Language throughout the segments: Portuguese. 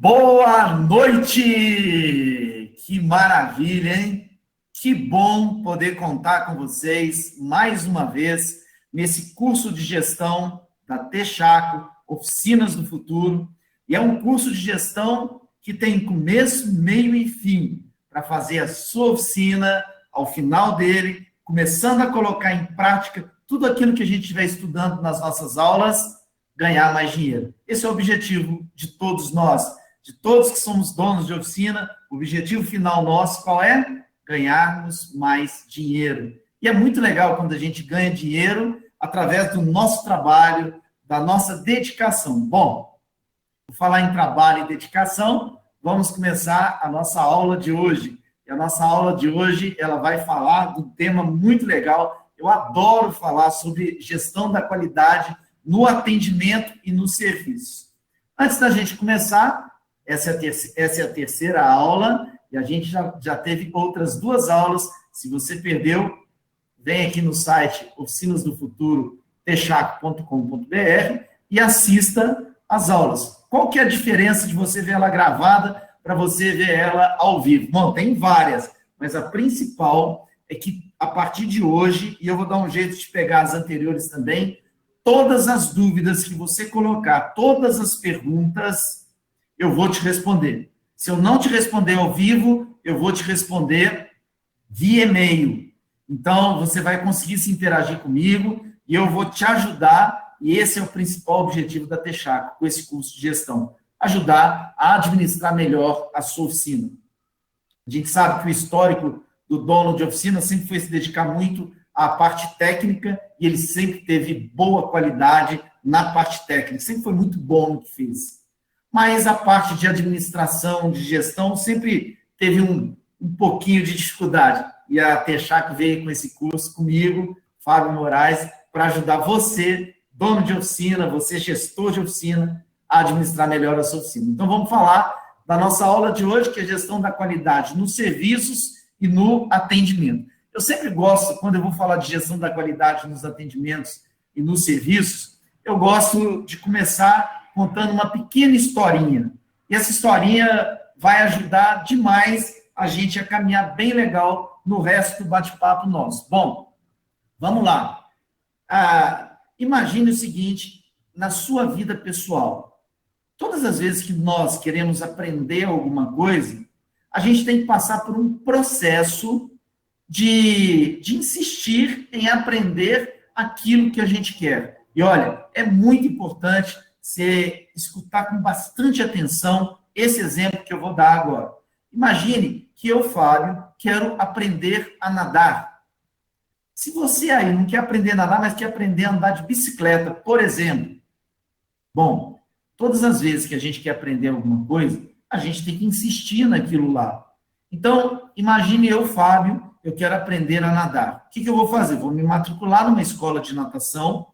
Boa noite! Que maravilha, hein? Que bom poder contar com vocês mais uma vez nesse curso de gestão da Texaco, Oficinas do Futuro. E é um curso de gestão que tem começo, meio e fim, para fazer a sua oficina, ao final dele, começando a colocar em prática tudo aquilo que a gente estiver estudando nas nossas aulas, ganhar mais dinheiro. Esse é o objetivo de todos nós. De todos que somos donos de oficina, o objetivo final nosso qual é? Ganharmos mais dinheiro. E é muito legal quando a gente ganha dinheiro através do nosso trabalho, da nossa dedicação. Bom, por falar em trabalho e dedicação, vamos começar a nossa aula de hoje. E a nossa aula de hoje, ela vai falar de um tema muito legal. Eu adoro falar sobre gestão da qualidade no atendimento e no serviço. Antes da gente começar, essa é a terceira aula, e a gente já teve outras duas aulas. Se você perdeu, vem aqui no site Oficinas do Futuro, texaco.com.br, e assista às aulas. Qual que é a diferença de você ver ela gravada para você ver ela ao vivo? Bom, tem várias, mas a principal é que, a partir de hoje, e eu vou dar um jeito de pegar as anteriores também, todas as dúvidas que você colocar, todas as perguntas, eu vou te responder. Se eu não te responder ao vivo, eu vou te responder via e-mail. Então, você vai conseguir se interagir comigo e eu vou te ajudar, e esse é o principal objetivo da Texaco, com esse curso de gestão, ajudar a administrar melhor a sua oficina. A gente sabe que o histórico do dono de oficina sempre foi se dedicar muito à parte técnica, e ele sempre teve boa qualidade na parte técnica, sempre foi muito bom no que fez. Mas a parte de administração, de gestão, sempre teve um pouquinho de dificuldade. E a Texaco veio com esse curso comigo, Fábio Moraes, para ajudar você, dono de oficina, você, gestor de oficina, a administrar melhor a sua oficina. Então, vamos falar da nossa aula de hoje, que é gestão da qualidade nos serviços e no atendimento. Eu sempre gosto, quando eu vou falar de gestão da qualidade nos atendimentos e nos serviços, eu gosto de começar contando uma pequena historinha. E essa historinha vai ajudar demais a gente a caminhar bem legal no resto do bate-papo nosso. Bom, vamos lá. Imagine o seguinte, na sua vida pessoal, todas as vezes que nós queremos aprender alguma coisa, a gente tem que passar por um processo de insistir em aprender aquilo que a gente quer. E olha, é muito importante você escutar com bastante atenção esse exemplo que eu vou dar agora. Imagine que eu, Fábio, quero aprender a nadar. Se você aí não quer aprender a nadar, mas quer aprender a andar de bicicleta, por exemplo, bom, todas as vezes que a gente quer aprender alguma coisa, a gente tem que insistir naquilo lá. Então, imagine eu, Fábio, eu quero aprender a nadar. O que eu vou fazer? Vou me matricular numa escola de natação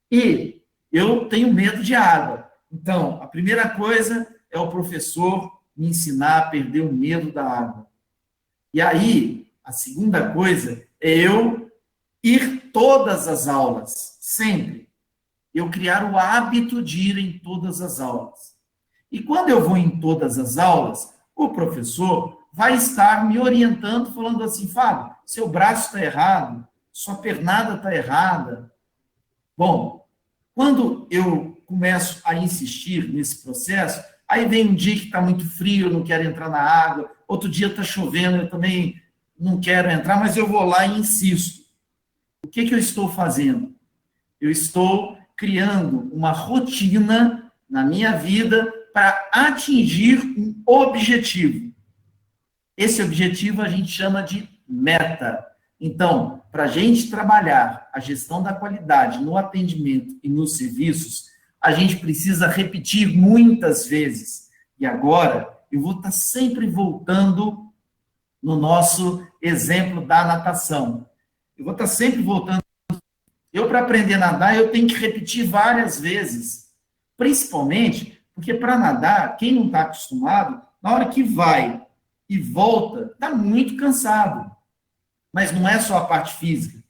e eu tenho medo de água. Então, a primeira coisa é o professor me ensinar a perder o medo da água. E aí, a segunda coisa é eu ir todas as aulas, sempre. Eu criar o hábito de ir em todas as aulas. E quando eu vou em todas as aulas, o professor vai estar me orientando, falando assim, Fábio, seu braço está errado, sua pernada está errada. Bom, quando eu começo a insistir nesse processo, aí vem um dia que está muito frio, eu não quero entrar na água, outro dia está chovendo, eu também não quero entrar, mas eu vou lá e insisto. O que eu estou fazendo? Eu estou criando uma rotina na minha vida para atingir um objetivo. Esse objetivo a gente chama de meta. Então, para a gente trabalhar a gestão da qualidade no atendimento e nos serviços, a gente precisa repetir muitas vezes. E agora, eu vou estar sempre voltando no nosso exemplo da natação. Eu vou estar sempre voltando. Eu, para aprender a nadar, eu tenho que repetir várias vezes. Principalmente porque, para nadar, quem não está acostumado, na hora que vai e volta, está muito cansado. Mas não é só a parte física.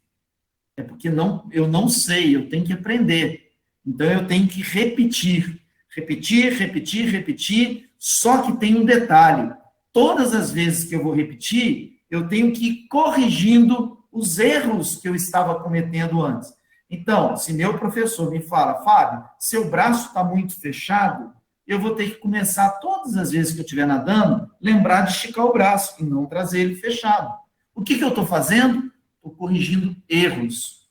É porque eu não sei, eu tenho que aprender. Então, eu tenho que repetir. Repetir, repetir, repetir, só que tem um detalhe. Todas as vezes que eu vou repetir, eu tenho que ir corrigindo os erros que eu estava cometendo antes. Então, se meu professor me fala, Fábio, seu braço está muito fechado, eu vou ter que começar, todas as vezes que eu estiver nadando, lembrar de esticar o braço e não trazer ele fechado. O que eu estou fazendo? Estou corrigindo erros.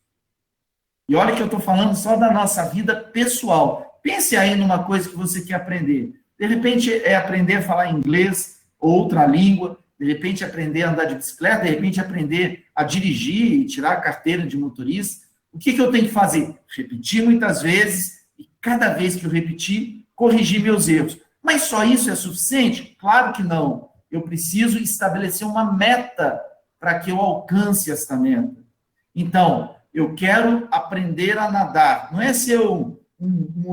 E olha que eu estou falando só da nossa vida pessoal. Pense aí numa coisa que você quer aprender. De repente, é aprender a falar inglês, outra língua, de repente aprender a andar de bicicleta, de repente aprender a dirigir e tirar a carteira de motorista. O que eu tenho que fazer? Repetir muitas vezes, e cada vez que eu repetir, corrigir meus erros. Mas só isso é suficiente? Claro que não. Eu preciso estabelecer uma meta para que eu alcance esta meta. Então, eu quero aprender a nadar. Não é ser um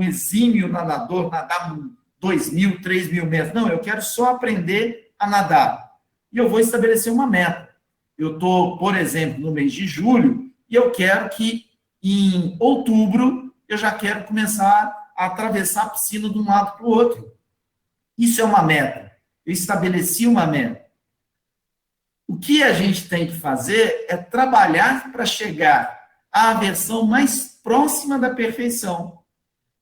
exímio nadador, nadar 2.000, 3.000 metros. Não, eu quero só aprender a nadar. E eu vou estabelecer uma meta. Eu estou, por exemplo, no mês de julho, e eu quero que em outubro eu já quero começar a atravessar a piscina de um lado para o outro. Isso é uma meta. Eu estabeleci uma meta. O que a gente tem que fazer é trabalhar para chegar à versão mais próxima da perfeição.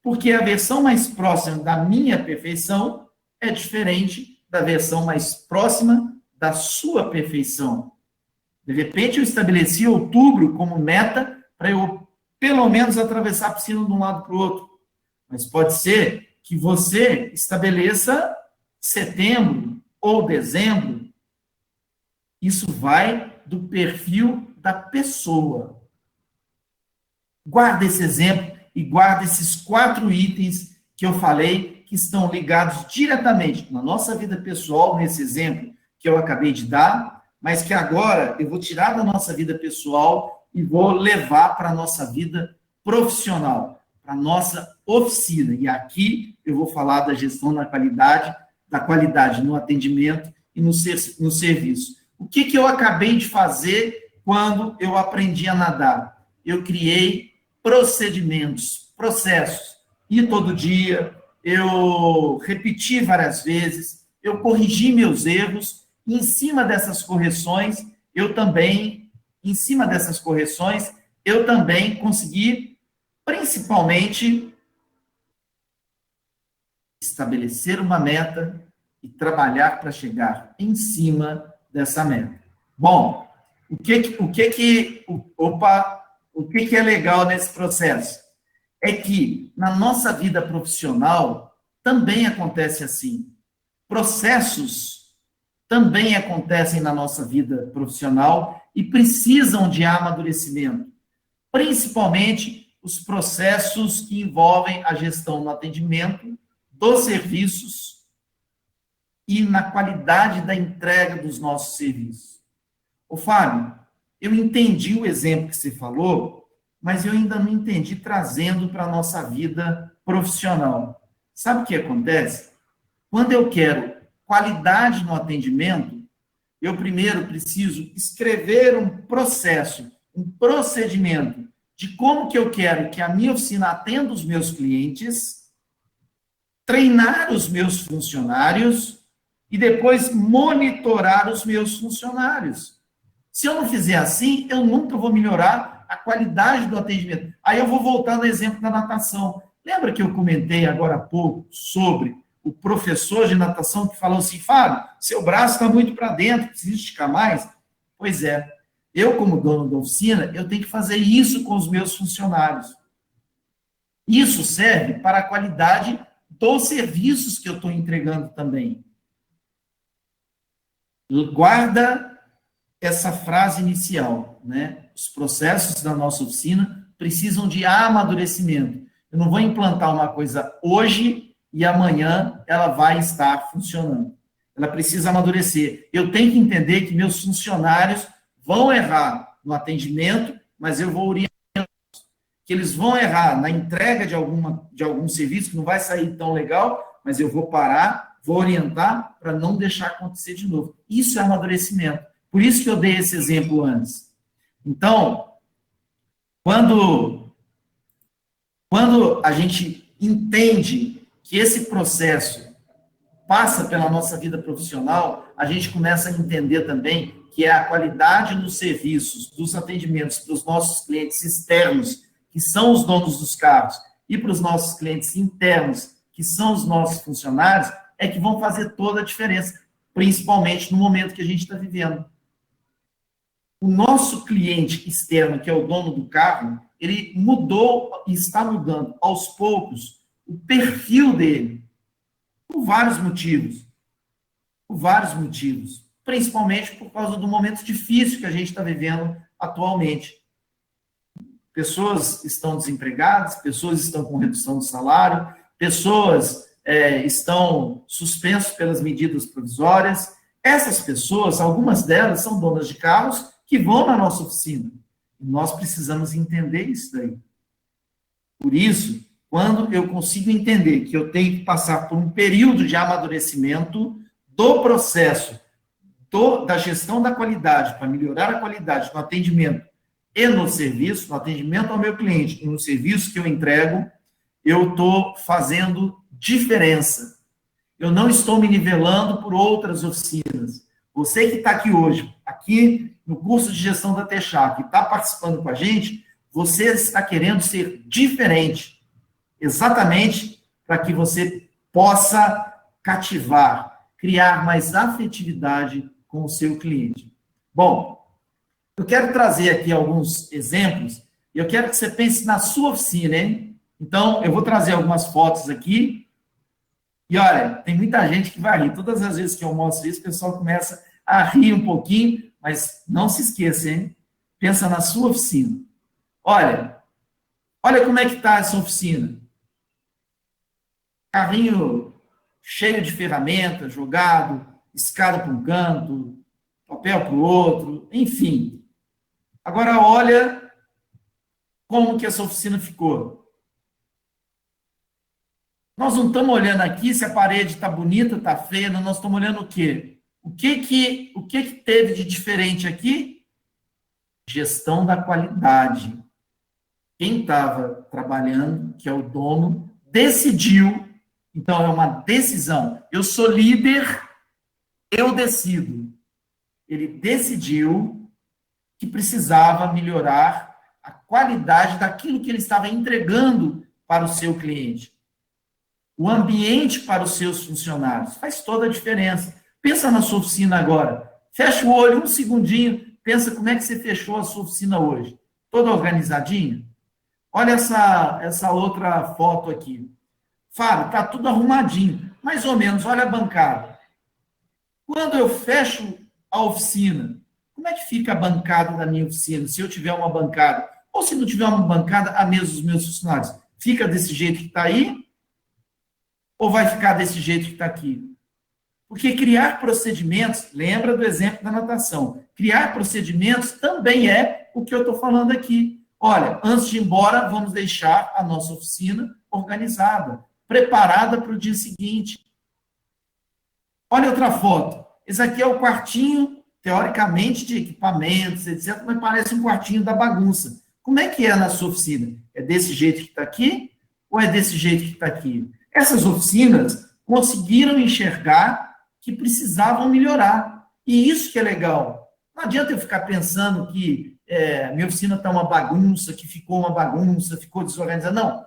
Porque a versão mais próxima da minha perfeição é diferente da versão mais próxima da sua perfeição. De repente, eu estabeleci outubro como meta para eu, pelo menos, atravessar a piscina de um lado para o outro. Mas pode ser que você estabeleça setembro ou dezembro. Isso vai do perfil da pessoa. Guarda esse exemplo e guarda esses 4 itens que eu falei, que estão ligados diretamente na nossa vida pessoal, nesse exemplo que eu acabei de dar, mas que agora eu vou tirar da nossa vida pessoal e vou levar para a nossa vida profissional, para a nossa oficina. E aqui eu vou falar da gestão da qualidade no atendimento e no serviço. O que eu acabei de fazer quando eu aprendi a nadar? Eu criei procedimentos, processos. E todo dia, eu repeti várias vezes, eu corrigi meus erros, e em cima dessas correções, eu também consegui, principalmente, estabelecer uma meta e trabalhar para chegar em cima dessa meta. Bom, o que é legal nesse processo? É que na nossa vida profissional também acontece assim. Processos também acontecem na nossa vida profissional e precisam de amadurecimento, principalmente os processos que envolvem a gestão no atendimento, dos serviços e na qualidade da entrega dos nossos serviços. Ô, Fábio, eu entendi o exemplo que você falou, mas eu ainda não entendi trazendo para a nossa vida profissional. Sabe o que acontece? Quando eu quero qualidade no atendimento, eu primeiro preciso escrever um processo, um procedimento de como que eu quero que a minha oficina atenda os meus clientes, treinar os meus funcionários e depois monitorar os meus funcionários. Se eu não fizer assim, eu nunca vou melhorar a qualidade do atendimento. Aí eu vou voltar no exemplo da natação. Lembra que eu comentei agora há pouco sobre o professor de natação que falou assim, Fábio, seu braço está muito para dentro, precisa esticar mais? Pois é, eu como dono da oficina, eu tenho que fazer isso com os meus funcionários. Isso serve para a qualidade dos serviços que eu estou entregando também. Guarda essa frase inicial, né? Os processos da nossa oficina precisam de amadurecimento. Eu não vou implantar uma coisa hoje e amanhã ela vai estar funcionando. Ela precisa amadurecer. Eu tenho que entender que meus funcionários vão errar no atendimento, mas eu vou orientar que eles vão errar na entrega de algum serviço que não vai sair tão legal, mas eu vou parar, vou orientar para não deixar acontecer de novo. Isso é amadurecimento. Por isso que eu dei esse exemplo antes. Então, quando a gente entende que esse processo passa pela nossa vida profissional, a gente começa a entender também que é a qualidade dos serviços, dos atendimentos para os nossos clientes externos, que são os donos dos carros, e para os nossos clientes internos, que são os nossos funcionários, é que vão fazer toda a diferença, principalmente no momento que a gente está vivendo. O nosso cliente externo, que é o dono do carro, ele mudou e está mudando aos poucos o perfil dele, por vários motivos. Por vários motivos. Principalmente por causa do momento difícil que a gente está vivendo atualmente. Pessoas estão desempregadas, pessoas estão com redução de salário, pessoas estão suspensas pelas medidas provisórias. Essas pessoas, algumas delas são donas de carros que vão na nossa oficina. E nós precisamos entender isso daí. Por isso, quando eu consigo entender que eu tenho que passar por um período de amadurecimento do processo da gestão da qualidade, para melhorar a qualidade no atendimento e no serviço, no atendimento ao meu cliente e no serviço que eu entrego, eu estou fazendo diferença. Eu não estou me nivelando por outras oficinas. Você que está aqui hoje, aqui no curso de gestão da Texaco, que está participando com a gente, você está querendo ser diferente, exatamente para que você possa cativar, criar mais afetividade com o seu cliente. Bom, eu quero trazer aqui alguns exemplos e eu quero que você pense na sua oficina, hein? Então, eu vou trazer algumas fotos aqui e, olha, tem muita gente que vai rir. Todas as vezes que eu mostro isso, o pessoal começa a rir um pouquinho, mas não se esqueça, hein? Pensa na sua oficina. Olha como é que está essa oficina. Carrinho cheio de ferramentas, jogado, escada para um canto, papel para o outro, enfim. Agora, olha como que essa oficina ficou. Nós não estamos olhando aqui se a parede está bonita, está feia, nós estamos olhando o quê? O que teve de diferente aqui? Gestão da qualidade. Quem estava trabalhando, que é o dono, decidiu. Então, é uma decisão. Eu sou líder, eu decido. Ele decidiu que precisava melhorar a qualidade daquilo que ele estava entregando para o seu cliente. O ambiente para os seus funcionários faz toda a diferença. Pensa na sua oficina agora. Fecha o olho um segundinho, pensa como é que você fechou a sua oficina hoje. Toda organizadinha? Olha essa outra foto aqui. Fábio, está tudo arrumadinho. Mais ou menos, olha a bancada. Quando eu fecho a oficina, como é que fica a bancada da minha oficina? Se eu tiver uma bancada, ou se não tiver uma bancada, a mesa dos meus funcionários, fica desse jeito que está aí? Ou vai ficar desse jeito que está aqui? Porque criar procedimentos, lembra do exemplo da natação, criar procedimentos também é o que eu estou falando aqui. Olha, antes de ir embora, vamos deixar a nossa oficina organizada, preparada para o dia seguinte. Olha outra foto. Esse aqui é o quartinho, teoricamente, de equipamentos, etc., mas parece um quartinho da bagunça. Como é que é na sua oficina? É desse jeito que está aqui? Ou é desse jeito que está aqui? Essas oficinas conseguiram enxergar que precisavam melhorar. E isso que é legal. Não adianta eu ficar pensando que minha oficina está uma bagunça, que ficou uma bagunça, ficou desorganizada. Não.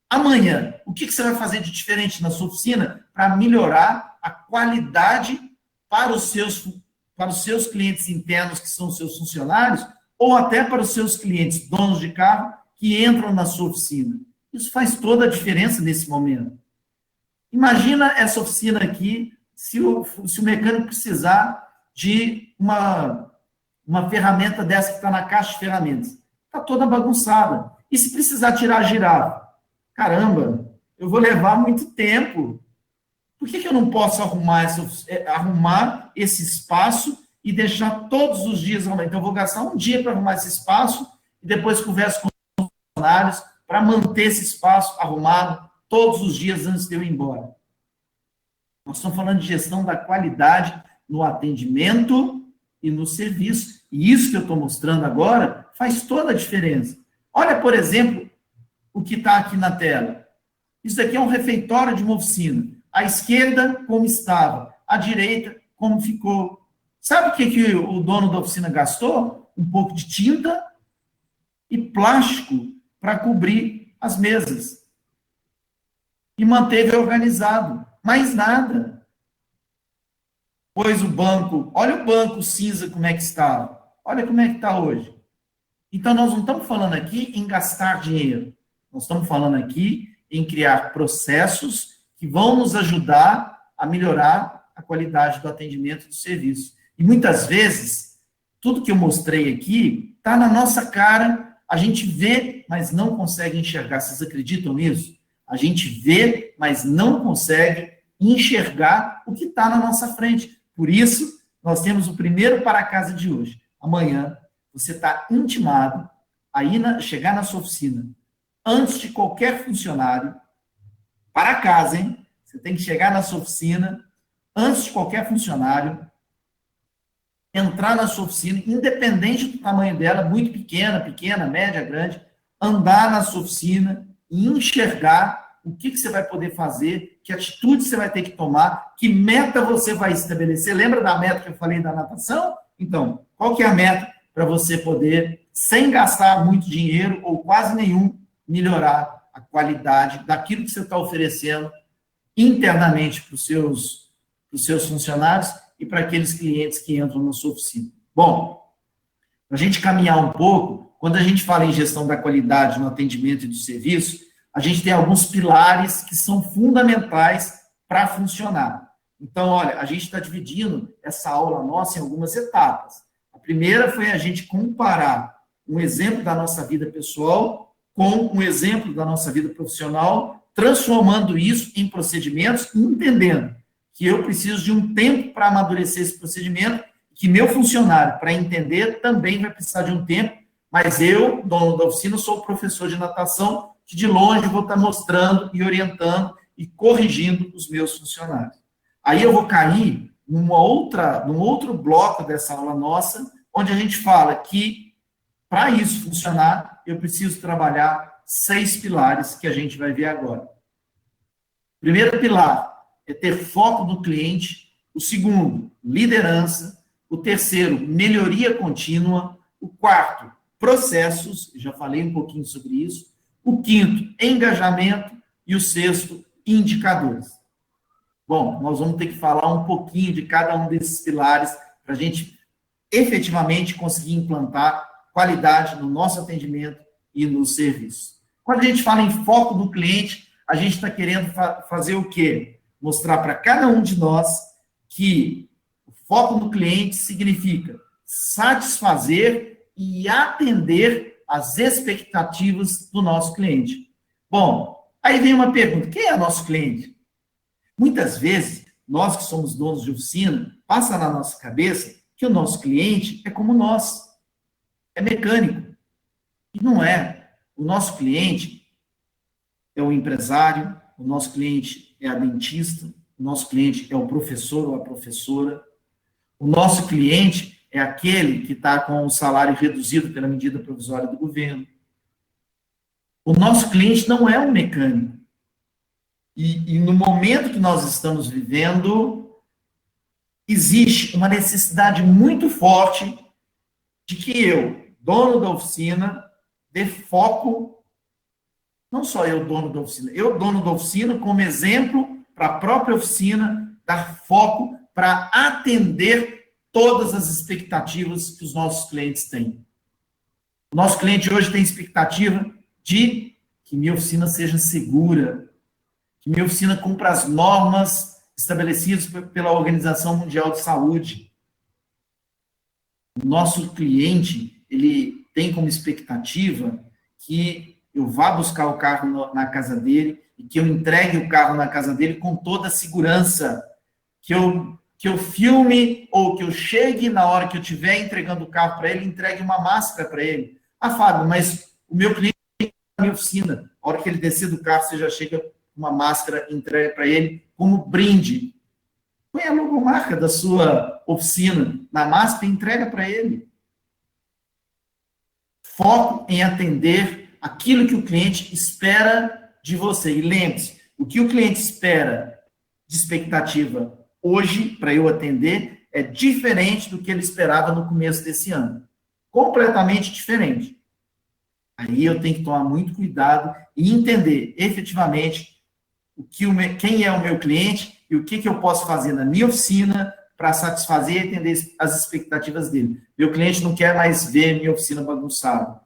Amanhã, o que você vai fazer de diferente na sua oficina para melhorar a qualidade para os seus clientes internos, que são os seus funcionários, ou até para os seus clientes, donos de carro, que entram na sua oficina? Isso faz toda a diferença nesse momento. Imagina essa oficina aqui, se o mecânico precisar de uma ferramenta dessa que está na caixa de ferramentas. Está toda bagunçada. E se precisar tirar a girafa? Caramba, eu vou levar muito tempo. Por que eu não posso arrumar esse espaço e deixar todos os dias arrumado? Então, eu vou gastar um dia para arrumar esse espaço e depois converso com os funcionários para manter esse espaço arrumado todos os dias antes de eu ir embora. Nós estamos falando de gestão da qualidade no atendimento e no serviço. E isso que eu estou mostrando agora faz toda a diferença. Olha, por exemplo, o que está aqui na tela. Isso aqui é um refeitório de uma oficina. À esquerda, como estava. À direita, como ficou. Sabe o que o dono da oficina gastou? Um pouco de tinta e plástico para cobrir as mesas. E manteve organizado. Mais nada. Pois o banco, olha o banco cinza como é que estava. Olha como é que está hoje. Então, nós não estamos falando aqui em gastar dinheiro. Nós estamos falando aqui em criar processos que vão nos ajudar a melhorar a qualidade do atendimento do serviço. E muitas vezes, tudo que eu mostrei aqui está na nossa cara, a gente vê, mas não consegue enxergar. Vocês acreditam nisso? A gente vê, mas não consegue enxergar o que está na nossa frente. Por isso, nós temos o primeiro para casa de hoje. Amanhã, você está intimado a chegar na sua oficina, antes de qualquer funcionário, para casa, hein? Você tem que chegar na sua oficina, antes de qualquer funcionário, entrar na sua oficina, independente do tamanho dela, muito pequena, média, grande, andar na sua oficina e enxergar o que você vai poder fazer, que atitude você vai ter que tomar, que meta você vai estabelecer. Lembra da meta que eu falei da natação? Então, qual que é a meta para você poder, sem gastar muito dinheiro ou quase nenhum, melhorar a qualidade daquilo que você está oferecendo internamente para os seus funcionários e para aqueles clientes que entram na sua oficina? Bom, para a gente caminhar um pouco, quando a gente fala em gestão da qualidade no atendimento e do serviço, a gente tem alguns pilares que são fundamentais para funcionar. Então, olha, a gente está dividindo essa aula nossa em algumas etapas. A primeira foi a gente comparar um exemplo da nossa vida pessoal com um exemplo da nossa vida profissional, transformando isso em procedimentos, entendendo que eu preciso de um tempo para amadurecer esse procedimento, que meu funcionário, para entender, também vai precisar de um tempo, mas eu, dono da oficina, sou o professor de natação, que de longe vou estar mostrando e orientando e corrigindo os meus funcionários. Aí eu vou cair num outro bloco dessa aula nossa, onde a gente fala que, para isso funcionar, eu preciso trabalhar 6 pilares que a gente vai ver agora. O primeiro pilar é ter foco no cliente. O segundo, liderança. O terceiro, melhoria contínua. O quarto, processos. Já falei um pouquinho sobre isso. O quinto, engajamento. E o sexto, indicadores. Bom, nós vamos ter que falar um pouquinho de cada um desses pilares para a gente efetivamente conseguir implantar qualidade no nosso atendimento e no serviço. Quando a gente fala em foco do cliente, a gente está querendo fazer o quê? Mostrar para cada um de nós que o foco no cliente significa satisfazer e atender às expectativas do nosso cliente. Bom, aí vem uma pergunta: quem é o nosso cliente? Muitas vezes, nós que somos donos de oficina, passa na nossa cabeça que o nosso cliente é como nós, é mecânico. E não é. O nosso cliente é o empresário, o nosso cliente é a dentista, o nosso cliente é o professor ou a professora, o nosso cliente é aquele que está com o salário reduzido pela medida provisória do governo. O nosso cliente não é um mecânico. E no momento que nós estamos vivendo, existe uma necessidade muito forte de que eu, dono da oficina, dê foco, não só eu, dono da oficina, eu, dono da oficina, como exemplo para a própria oficina, dar foco para atender todas as expectativas que os nossos clientes têm. O nosso cliente hoje tem expectativa de que minha oficina seja segura, que minha oficina cumpra as normas estabelecidas pela Organização Mundial de Saúde. O nosso cliente, ele tem como expectativa que eu vá buscar o carro na casa dele e que eu entregue o carro na casa dele com toda a segurança, que eu filme ou que eu chegue na hora que eu estiver entregando o carro para ele, entregue uma máscara para ele. Ah, Fábio, mas o meu cliente está na minha oficina. A hora que ele descer do carro, você já chega uma máscara entregue para ele como brinde. Põe a logomarca da sua oficina na máscara e entrega para ele. Foco em atender aquilo que o cliente espera de você. E lembre-se, O que o cliente espera de expectativa hoje, para eu atender, é diferente do que ele esperava no começo desse ano. Completamente diferente. Aí eu tenho que tomar muito cuidado e entender efetivamente quem é o meu cliente e o que eu posso fazer na minha oficina para satisfazer e atender as expectativas dele. Meu cliente não quer mais ver minha oficina bagunçada.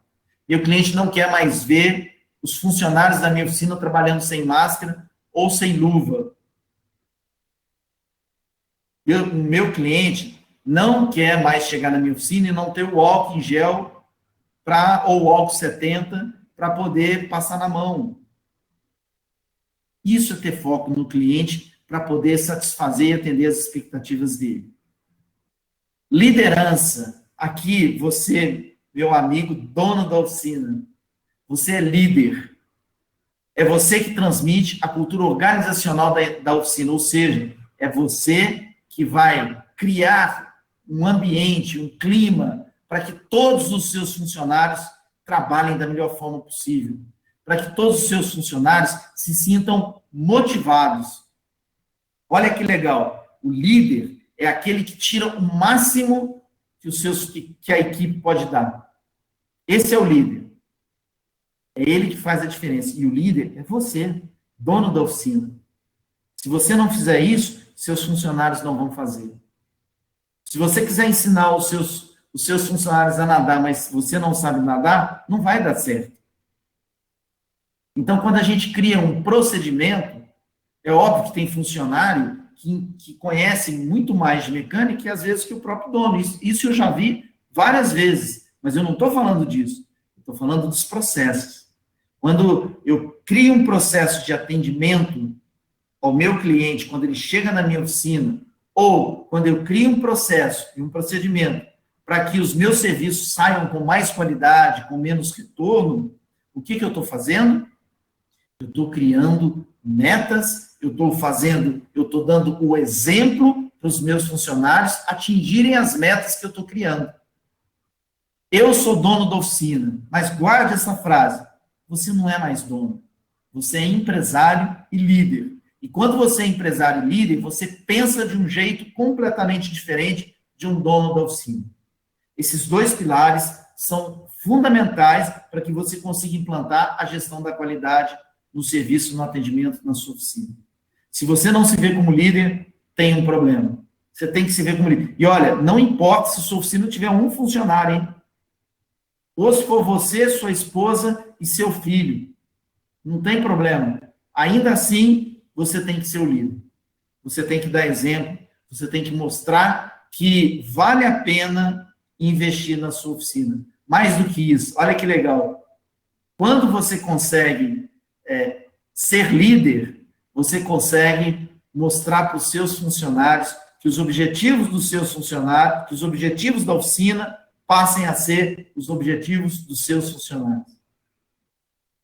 Meu cliente não quer mais ver os funcionários da minha oficina trabalhando sem máscara ou sem luva. O meu cliente não quer mais chegar na minha oficina e não ter o álcool em gel ou o álcool 70 para poder passar na mão. Isso é ter foco no cliente para poder satisfazer e atender as expectativas dele. Liderança. Aqui, você, meu amigo, dono da oficina, você é líder. É você que transmite a cultura organizacional da oficina, ou seja, é você que vai criar um ambiente, um clima, para que todos os seus funcionários trabalhem da melhor forma possível, para que todos os seus funcionários se sintam motivados. Olha que legal, o líder é aquele que tira o máximo que a equipe pode dar. Esse é o líder. É ele que faz a diferença. E o líder é você, dono da oficina. Se você não fizer isso, seus funcionários não vão fazer. Se você quiser ensinar os seus funcionários a nadar, mas você não sabe nadar, não vai dar certo. Então, quando a gente cria um procedimento, é óbvio que tem funcionário que conhece muito mais de mecânica, e às vezes, que o próprio dono. Isso eu já vi várias vezes, mas eu não estou falando disso. Estou falando dos processos. Quando eu crio um processo de atendimento ao meu cliente, quando ele chega na minha oficina, ou quando eu crio um processo e um procedimento para que os meus serviços saiam com mais qualidade, com menos retorno, o que eu estou fazendo? Eu estou criando metas, eu estou dando o exemplo para os meus funcionários atingirem as metas que eu estou criando. Eu sou dono da oficina, mas guarde essa frase. Você não é mais dono. Você é empresário e líder. E quando você é empresário e líder, você pensa de um jeito completamente diferente de um dono da oficina. Esses dois pilares são fundamentais para que você consiga implantar a gestão da qualidade no serviço, no atendimento, na sua oficina. Se você não se vê como líder, tem um problema. Você tem que se ver como líder. E olha, não importa se sua oficina tiver um funcionário, hein? Ou se for você, sua esposa e seu filho. Não tem problema. Ainda assim, você tem que ser o líder. Você tem que dar exemplo, você tem que mostrar que vale a pena investir na sua oficina. Mais do que isso, olha que legal. Quando você consegue ser líder, você consegue mostrar para os seus funcionários que os objetivos dos seus funcionários, que os objetivos da oficina passem a ser os objetivos dos seus funcionários.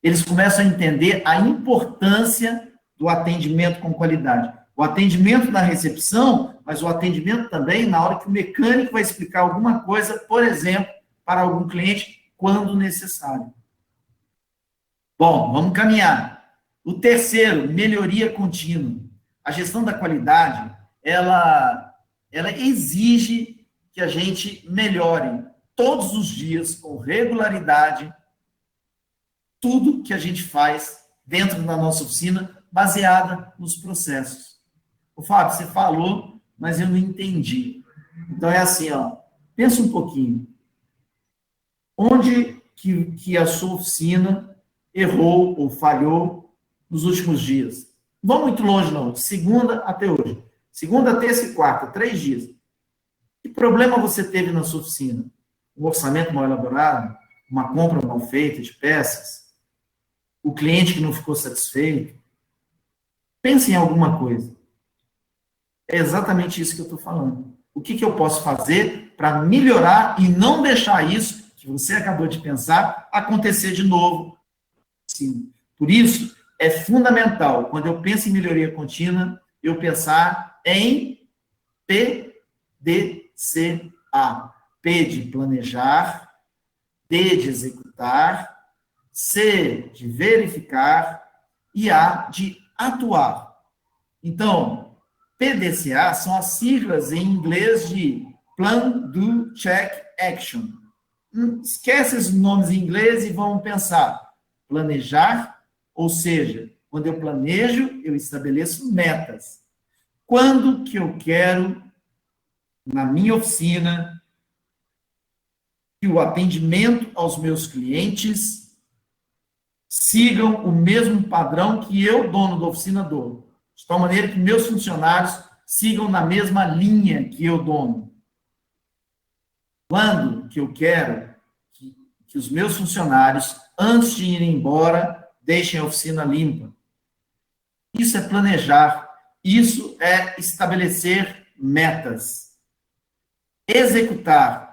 Eles começam a entender a importância do atendimento com qualidade. O atendimento na recepção, mas o atendimento também na hora que o mecânico vai explicar alguma coisa, por exemplo, para algum cliente, quando necessário. Bom, vamos caminhar. O terceiro, melhoria contínua. A gestão da qualidade, ela exige que a gente melhore todos os dias, com regularidade, tudo que a gente faz dentro da nossa oficina, baseada nos processos. O Fábio, você falou, mas eu não entendi. Então é assim, ó, pensa um pouquinho. Onde que a sua oficina errou ou falhou nos últimos dias? Não vamos muito longe, não. De segunda até hoje. Segunda, terça e quarta, 3 dias. Que problema você teve na sua oficina? Um orçamento mal elaborado? Uma compra mal feita de peças? O cliente que não ficou satisfeito? Pense em alguma coisa. É exatamente isso que eu estou falando. O que eu posso fazer para melhorar e não deixar isso que você acabou de pensar acontecer de novo? Sim. Por isso, é fundamental, quando eu penso em melhoria contínua, eu pensar em PDCA. P de planejar, D de executar, C de verificar e A de atuar. Então, PDCA são as siglas em inglês de Plan, Do, Check, Action. Esquece esses nomes em inglês e vamos pensar. Planejar, ou seja, quando eu planejo, eu estabeleço metas. Quando que eu quero, na minha oficina, que o atendimento aos meus clientes sigam o mesmo padrão que eu, dono da oficina, dou. De tal maneira que meus funcionários sigam na mesma linha que eu, dono. Quando que eu quero que os meus funcionários, antes de irem embora, deixem a oficina limpa. Isso é planejar. Isso é estabelecer metas. Executar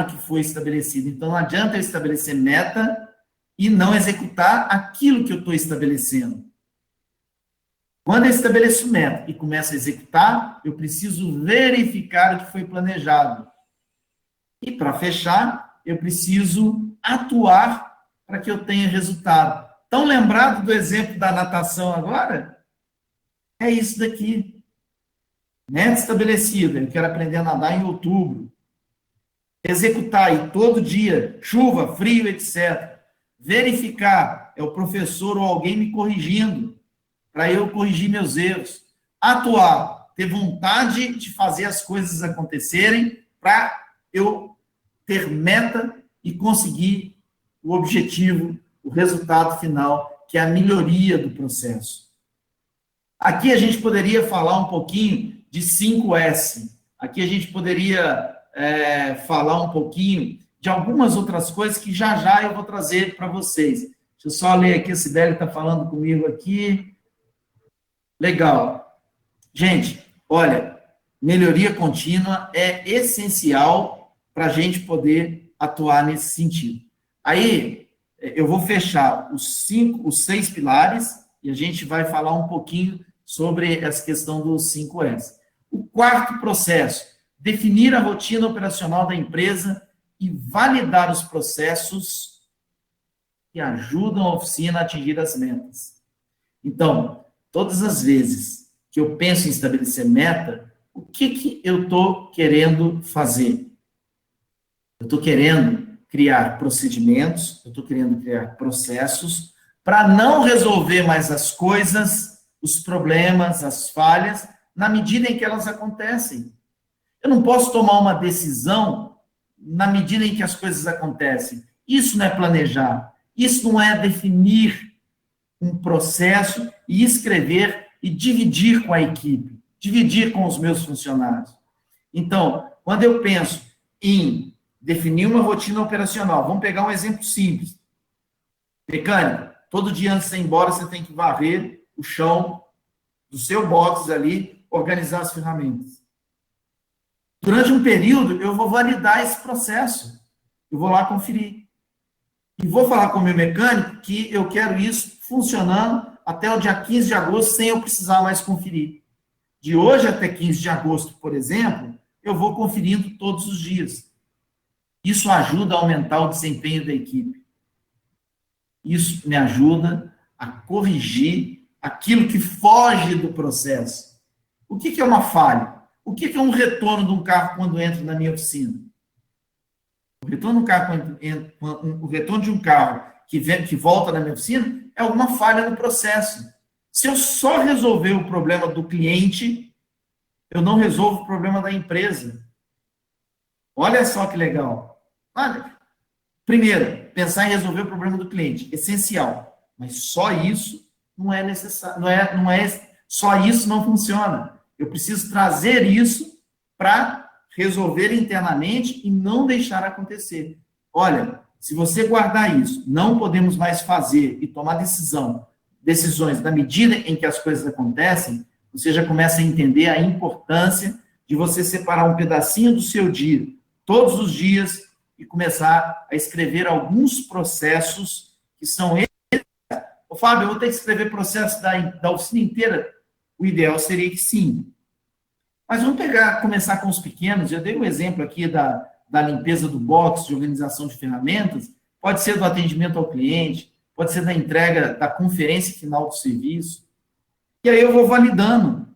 o que foi estabelecido. Então, não adianta eu estabelecer meta e não executar aquilo que eu estou estabelecendo. Quando eu estabeleço meta e começo a executar, eu preciso verificar o que foi planejado. E, para fechar, eu preciso atuar para que eu tenha resultado. Estão lembrados do exemplo da natação agora? É isso daqui. Meta estabelecida, eu quero aprender a nadar em outubro. Executar, e todo dia, chuva, frio, etc. Verificar, é o professor ou alguém me corrigindo, para eu corrigir meus erros. Atuar, ter vontade de fazer as coisas acontecerem, para eu ter meta e conseguir o objetivo, o resultado final, que é a melhoria do processo. Aqui a gente poderia falar um pouquinho de 5S. Aqui a gente poderia falar um pouquinho de algumas outras coisas que já eu vou trazer para vocês. Deixa eu só ler aqui, a Sibeli está falando comigo aqui. Legal. Gente, olha, melhoria contínua é essencial para a gente poder atuar nesse sentido. Aí, eu vou fechar os 6 pilares e a gente vai falar um pouquinho sobre essa questão dos 5S. O quarto processo, definir a rotina operacional da empresa e validar os processos que ajudam a oficina a atingir as metas. Então, todas as vezes que eu penso em estabelecer meta, o que eu estou querendo fazer? Eu estou querendo criar procedimentos, eu estou querendo criar processos para não resolver mais as coisas, os problemas, as falhas, na medida em que elas acontecem. Eu não posso tomar uma decisão na medida em que as coisas acontecem. Isso não é planejar. Isso não é definir um processo e escrever e dividir com a equipe, dividir com os meus funcionários. Então, quando eu penso em definir uma rotina operacional, vamos pegar um exemplo simples. Mecânico, todo dia antes de ir embora, você tem que varrer o chão do seu box ali, organizar as ferramentas. Durante um período, eu vou validar esse processo. Eu vou lá conferir. E vou falar com o meu mecânico que eu quero isso funcionando até o dia 15 de agosto, sem eu precisar mais conferir. De hoje até 15 de agosto, por exemplo, eu vou conferindo todos os dias. Isso ajuda a aumentar o desempenho da equipe. Isso me ajuda a corrigir aquilo que foge do processo. O que é uma falha? O que é um retorno de um carro quando entra na minha oficina? O retorno de um carro que volta na minha oficina é alguma falha no processo. Se eu só resolver o problema do cliente, eu não resolvo o problema da empresa. Olha só que legal. Primeiro, pensar em resolver o problema do cliente, essencial. Mas só isso não é necessário, só isso não funciona. Eu preciso trazer isso para resolver internamente e não deixar acontecer. Olha, se você guardar isso, não podemos mais fazer e tomar decisões na medida em que as coisas acontecem, você já começa a entender a importância de você separar um pedacinho do seu dia, todos os dias, e começar a escrever alguns processos que são... Ô, Fábio, eu vou ter que escrever processo da oficina inteira? O ideal seria que sim. Mas vamos começar com os pequenos. Eu dei um exemplo aqui da limpeza do box, de organização de ferramentas. Pode ser do atendimento ao cliente, pode ser da entrega da conferência final do serviço. E aí eu vou validando.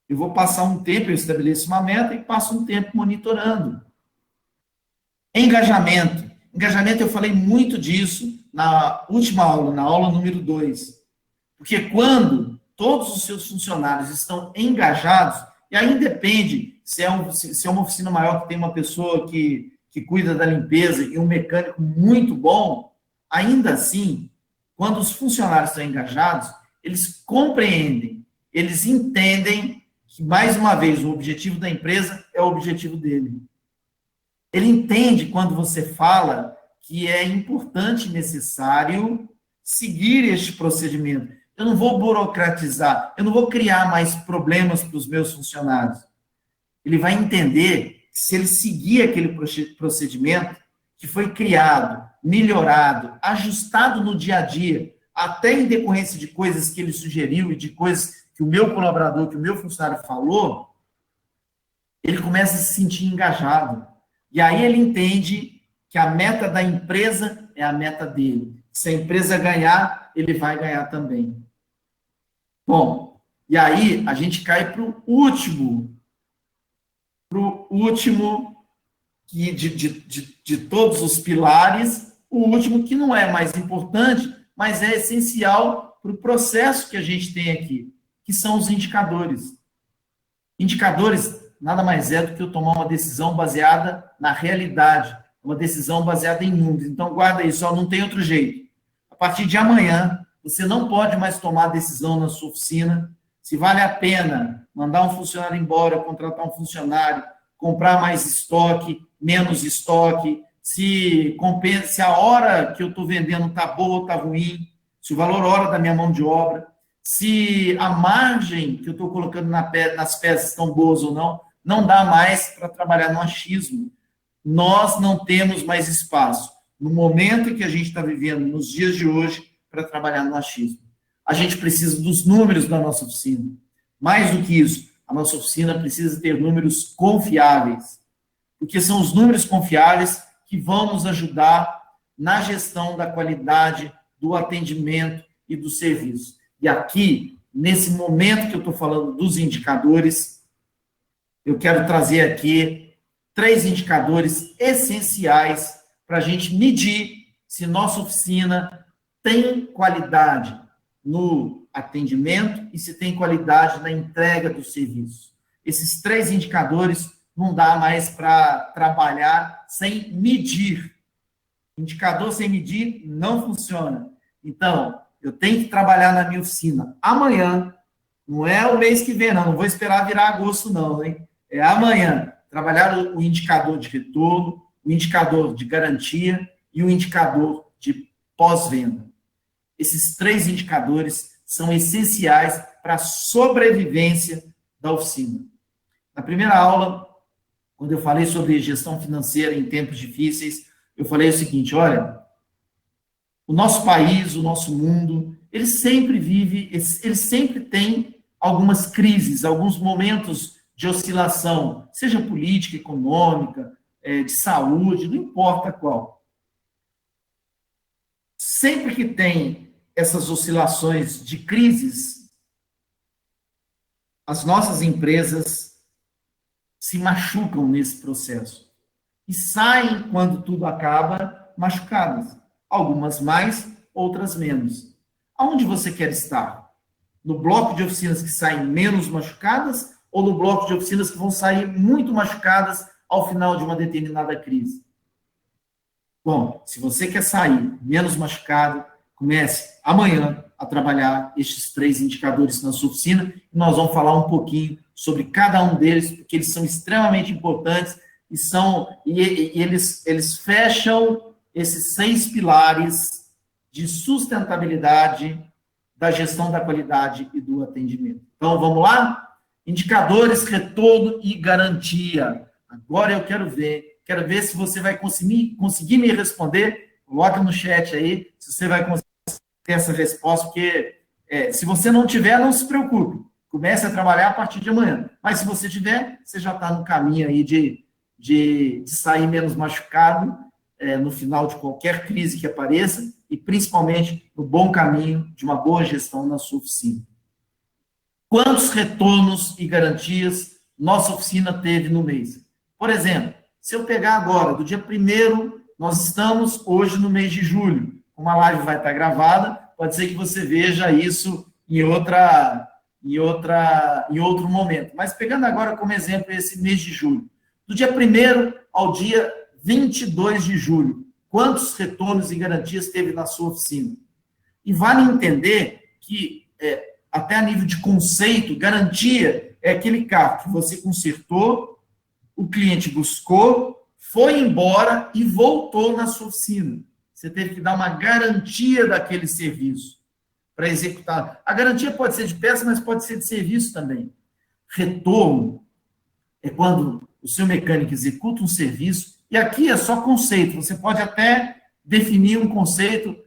Eu vou passar um tempo, eu estabeleço uma meta e passo um tempo monitorando. Engajamento. Engajamento, eu falei muito disso na última aula, na aula número 2. Porque quando todos os seus funcionários estão engajados, e aí depende se é uma oficina maior que tem uma pessoa que cuida da limpeza e um mecânico muito bom, ainda assim, quando os funcionários estão engajados, eles compreendem, eles entendem que, mais uma vez, o objetivo da empresa é o objetivo dele. Ele entende quando você fala que é importante e necessário seguir este procedimento. Eu não vou burocratizar, eu não vou criar mais problemas para os meus funcionários. Ele vai entender que se ele seguir aquele procedimento que foi criado, melhorado, ajustado no dia a dia, até em decorrência de coisas que ele sugeriu e de coisas que o meu colaborador, que o meu funcionário falou, ele começa a se sentir engajado. E aí ele entende que a meta da empresa é a meta dele. Se a empresa ganhar, ele vai ganhar também. Bom, e aí a gente cai para o último que de todos os pilares, o último que não é mais importante, mas é essencial para o processo que a gente tem aqui, que são os indicadores. Indicadores nada mais é do que eu tomar uma decisão baseada na realidade, uma decisão baseada em números. Então, guarda isso, não tem outro jeito. A partir de amanhã, você não pode mais tomar decisão na sua oficina se vale a pena mandar um funcionário embora, contratar um funcionário, comprar mais estoque, menos estoque, se a hora que eu estou vendendo está boa ou está ruim, se o valor hora da minha mão de obra, se a margem que eu estou colocando nas peças estão boas ou não. Não dá mais para trabalhar no achismo. Nós não temos mais espaço, no momento em que a gente está vivendo, nos dias de hoje, para trabalhar no achismo. A gente precisa dos números da nossa oficina. Mais do que isso, a nossa oficina precisa ter números confiáveis, porque são os números confiáveis que vão nos ajudar na gestão da qualidade, do atendimento e do serviço. E aqui, nesse momento que eu estou falando dos indicadores, eu quero trazer aqui 3 indicadores essenciais para a gente medir se nossa oficina tem qualidade no atendimento e se tem qualidade na entrega do serviço. Esses 3 indicadores não dá mais para trabalhar sem medir. Indicador sem medir não funciona. Então, eu tenho que trabalhar na minha oficina amanhã, não é o mês que vem, não vou esperar virar agosto, não, hein? É amanhã, trabalhar o indicador de retorno, o indicador de garantia e o indicador de pós-venda. Esses 3 indicadores são essenciais para a sobrevivência da oficina. Na primeira aula, quando eu falei sobre gestão financeira em tempos difíceis, eu falei o seguinte, olha, o nosso país, o nosso mundo, ele sempre tem algumas crises, alguns momentos de oscilação, seja política, econômica, de saúde, não importa qual. Sempre que tem essas oscilações de crises, as nossas empresas se machucam nesse processo e saem, quando tudo acaba, machucadas. Algumas mais, outras menos. Aonde você quer estar? No bloco de oficinas que saem menos machucadas ou no bloco de oficinas que vão sair muito machucadas ao final de uma determinada crise? Bom, se você quer sair menos machucado, comece amanhã a trabalhar estes 3 indicadores na sua oficina e nós vamos falar um pouquinho sobre cada um deles, porque eles são extremamente importantes e eles fecham esses 6 pilares de sustentabilidade da gestão da qualidade e do atendimento. Então, vamos lá? Indicadores, retorno e garantia. Agora eu quero ver se você vai conseguir me responder. Coloca no chat aí, se você vai conseguir ter essa resposta, porque se você não tiver, não se preocupe. Comece a trabalhar a partir de amanhã. Mas se você tiver, você já está no caminho aí de sair menos machucado no final de qualquer crise que apareça e, principalmente, no bom caminho de uma boa gestão na sua oficina. quantos retornos e garantias nossa oficina teve no mês. Por exemplo, se eu pegar agora, do dia 1º, nós estamos hoje no mês de julho. Como a live vai estar gravada, pode ser que você veja isso em outro momento. Mas pegando agora como exemplo esse mês de julho. Do dia 1º ao dia 22 de julho, quantos retornos e garantias teve na sua oficina? E vale entender que, até a nível de conceito, garantia é aquele carro que você consertou, o cliente buscou, foi embora e voltou na sua oficina. Você teve que dar uma garantia daquele serviço para executar. A garantia pode ser de peça, mas pode ser de serviço também. Retorno é quando o seu mecânico executa um serviço, e aqui é só conceito, você pode até definir um conceito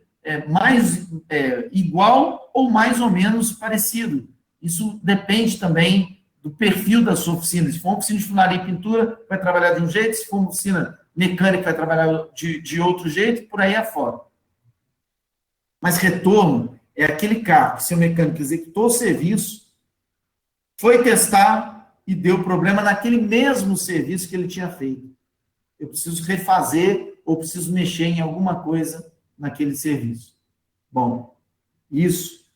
igual ou mais ou menos parecido. Isso depende também do perfil da sua oficina. Se for uma oficina de funilaria e pintura, vai trabalhar de um jeito, se for uma oficina mecânica, vai trabalhar de outro jeito, por aí afora. Mas retorno é aquele carro que seu mecânico executou o serviço, foi testar e deu problema naquele mesmo serviço que ele tinha feito. Eu preciso refazer ou preciso mexer em alguma coisa naquele serviço. Bom, isso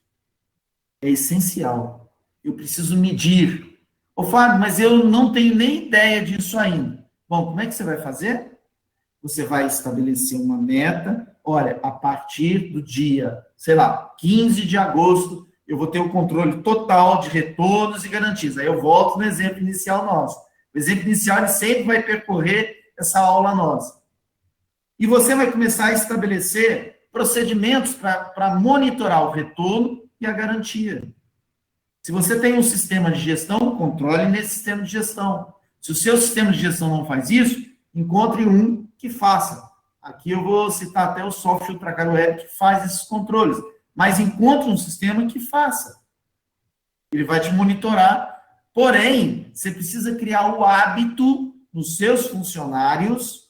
é essencial. Eu preciso medir. Ô, Fábio, mas eu não tenho nem ideia disso ainda. Bom, como é que você vai fazer? Você vai estabelecer uma meta. Olha, a partir do dia, 15 de agosto, eu vou ter o controle total de retornos e garantias. Aí eu volto no exemplo inicial nosso. O exemplo inicial, ele sempre vai percorrer essa aula nossa. E você vai começar a estabelecer procedimentos para monitorar o retorno e a garantia. Se você tem um sistema de gestão, controle nesse sistema de gestão. Se o seu sistema de gestão não faz isso, encontre um que faça. Aqui eu vou citar até o software Ultracar Web que faz esses controles. Mas encontre um sistema que faça. Ele vai te monitorar. Porém, você precisa criar o hábito nos seus funcionários,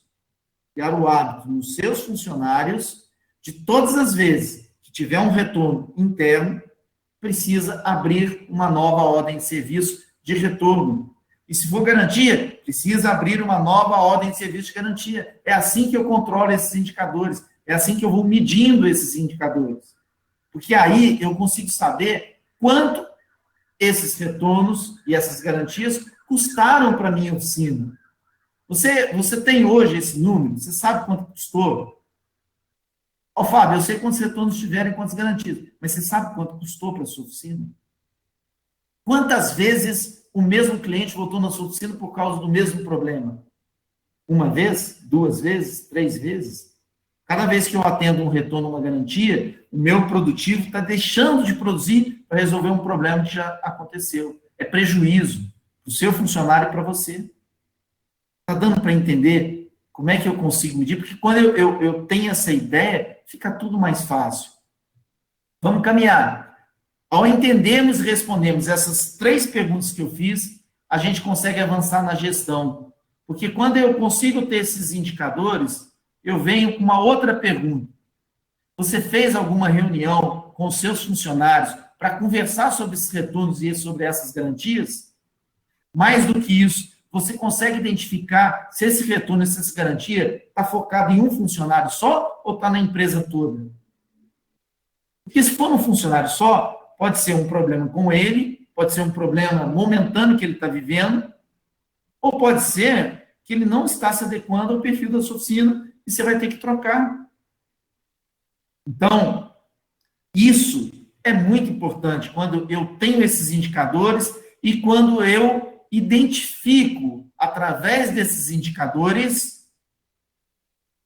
de todas as vezes que tiver um retorno interno, precisa abrir uma nova ordem de serviço de retorno. E se for garantia, precisa abrir uma nova ordem de serviço de garantia. É assim que eu controlo esses indicadores. É assim que eu vou medindo esses indicadores. Porque aí eu consigo saber quanto esses retornos e essas garantias custaram para a minha oficina. Você tem hoje esse número? Você sabe quanto custou? Ó, Fábio, eu sei quantos retornos tiveram e quantas garantias, mas você sabe quanto custou para a sua oficina? Quantas vezes o mesmo cliente voltou na sua oficina por causa do mesmo problema? Uma vez? 2 vezes? 3 vezes? Cada vez que eu atendo um retorno, uma garantia, o meu produtivo está deixando de produzir para resolver um problema que já aconteceu. É prejuízo para o seu funcionário e para você. Está dando para entender como é que eu consigo medir? Porque quando eu tenho essa ideia, fica tudo mais fácil. Vamos caminhar. Ao entendermos e respondermos essas 3 perguntas que eu fiz, a gente consegue avançar na gestão. Porque quando eu consigo ter esses indicadores, eu venho com uma outra pergunta. Você fez alguma reunião com os seus funcionários para conversar sobre esses retornos e sobre essas garantias? Mais do que isso, você consegue identificar se esse retorno, essa garantia, está focado em um funcionário só ou está na empresa toda? Porque se for um funcionário só, pode ser um problema com ele, pode ser um problema momentâneo que ele está vivendo, ou pode ser que ele não está se adequando ao perfil da sua oficina e você vai ter que trocar. Então, isso é muito importante quando eu tenho esses indicadores e quando eu identifico, através desses indicadores,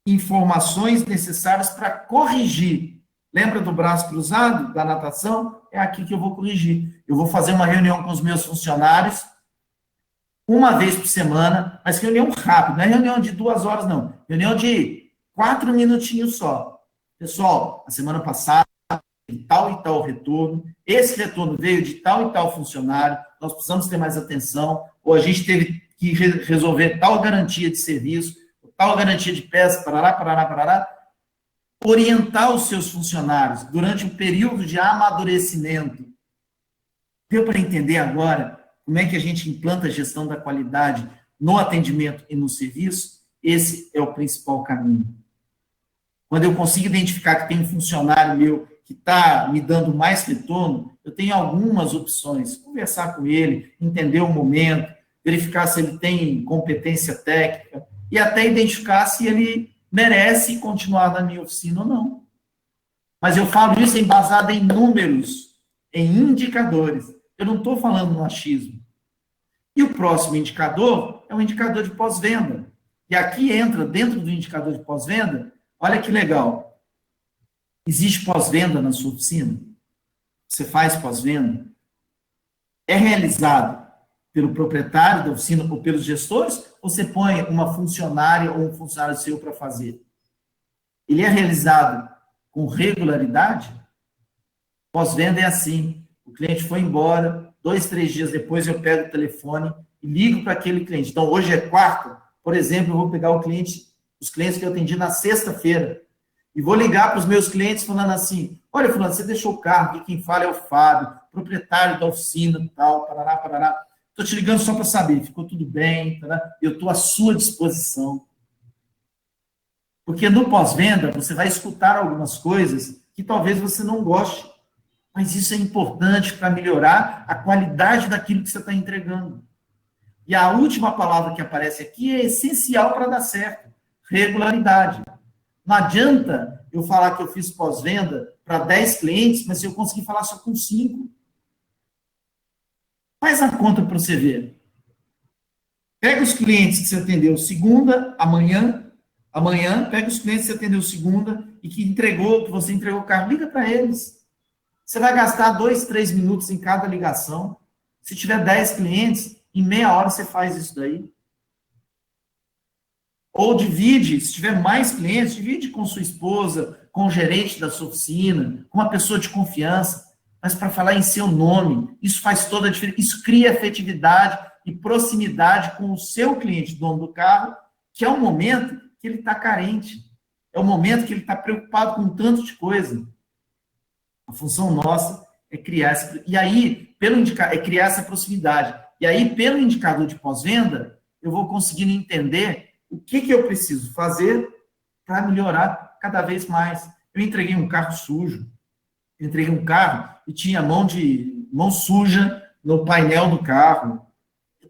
informações necessárias para corrigir. Lembra do braço cruzado, da natação? É aqui que eu vou corrigir. Eu vou fazer uma reunião com os meus funcionários, uma vez por semana, mas reunião rápida, não é reunião de 2 horas, não. Reunião de 4 minutinhos só. Pessoal, a semana passada, tal e tal retorno, esse retorno veio de tal e tal funcionário, nós precisamos ter mais atenção, ou a gente teve que resolver tal garantia de serviço, tal garantia de peça, parará. Orientar os seus funcionários durante um período de amadurecimento, Deu para entender agora como é que a gente implanta a gestão da qualidade no atendimento e no serviço? Esse é o principal caminho. Quando eu consigo identificar que tem um funcionário meu que está me dando mais retorno, eu tenho algumas opções. Conversar com ele, entender o momento, verificar se ele tem competência técnica e até identificar se ele merece continuar na minha oficina ou não. Mas eu falo isso embasado em números, em indicadores. Eu não estou falando no achismo. E o próximo indicador é o indicador de pós-venda. E aqui entra, dentro do indicador de pós-venda, olha que legal. Existe pós-venda na sua oficina? Você faz pós-venda? É realizado pelo proprietário da oficina ou pelos gestores? Ou você põe uma funcionária ou um funcionário seu para fazer? Ele é realizado com regularidade? Pós-venda é assim. O cliente foi embora, 2, 3 dias depois eu pego o telefone e ligo para aquele cliente. Então, hoje é quarta, por exemplo, eu vou pegar os clientes que eu atendi na sexta-feira, e vou ligar para os meus clientes falando assim, olha, fulano, você deixou o carro, aqui quem fala é o Fábio, proprietário da oficina, tal, parará, parará. Estou te ligando só para saber, ficou tudo bem, tará? Eu estou à sua disposição. Porque no pós-venda, você vai escutar algumas coisas que talvez você não goste, mas isso é importante para melhorar a qualidade daquilo que você está entregando. E a última palavra que aparece aqui é essencial para dar certo, regularidade. Não adianta eu falar que eu fiz pós-venda para 10 clientes, mas se eu conseguir falar só com 5. Faz a conta para você ver. Pega os clientes que você atendeu segunda, amanhã, pega os clientes que você atendeu segunda e que você entregou o carro, liga para eles. Você vai gastar 2, 3 minutos em cada ligação. Se tiver 10 clientes, em meia hora você faz isso daí. Ou divide, se tiver mais clientes, divide com sua esposa, com o gerente da sua oficina, com uma pessoa de confiança, mas para falar em seu nome. Isso faz toda a diferença. Isso cria afetividade e proximidade com o seu cliente, dono do carro, que é o momento que ele está carente. É o momento que ele está preocupado com um tanto de coisa. A função nossa é criar essa... E aí, é criar essa proximidade. E aí, pelo indicador de pós-venda, eu vou conseguindo entender o que eu preciso fazer para melhorar cada vez mais. Eu entreguei um carro sujo, entreguei um carro e tinha mão suja no painel do carro.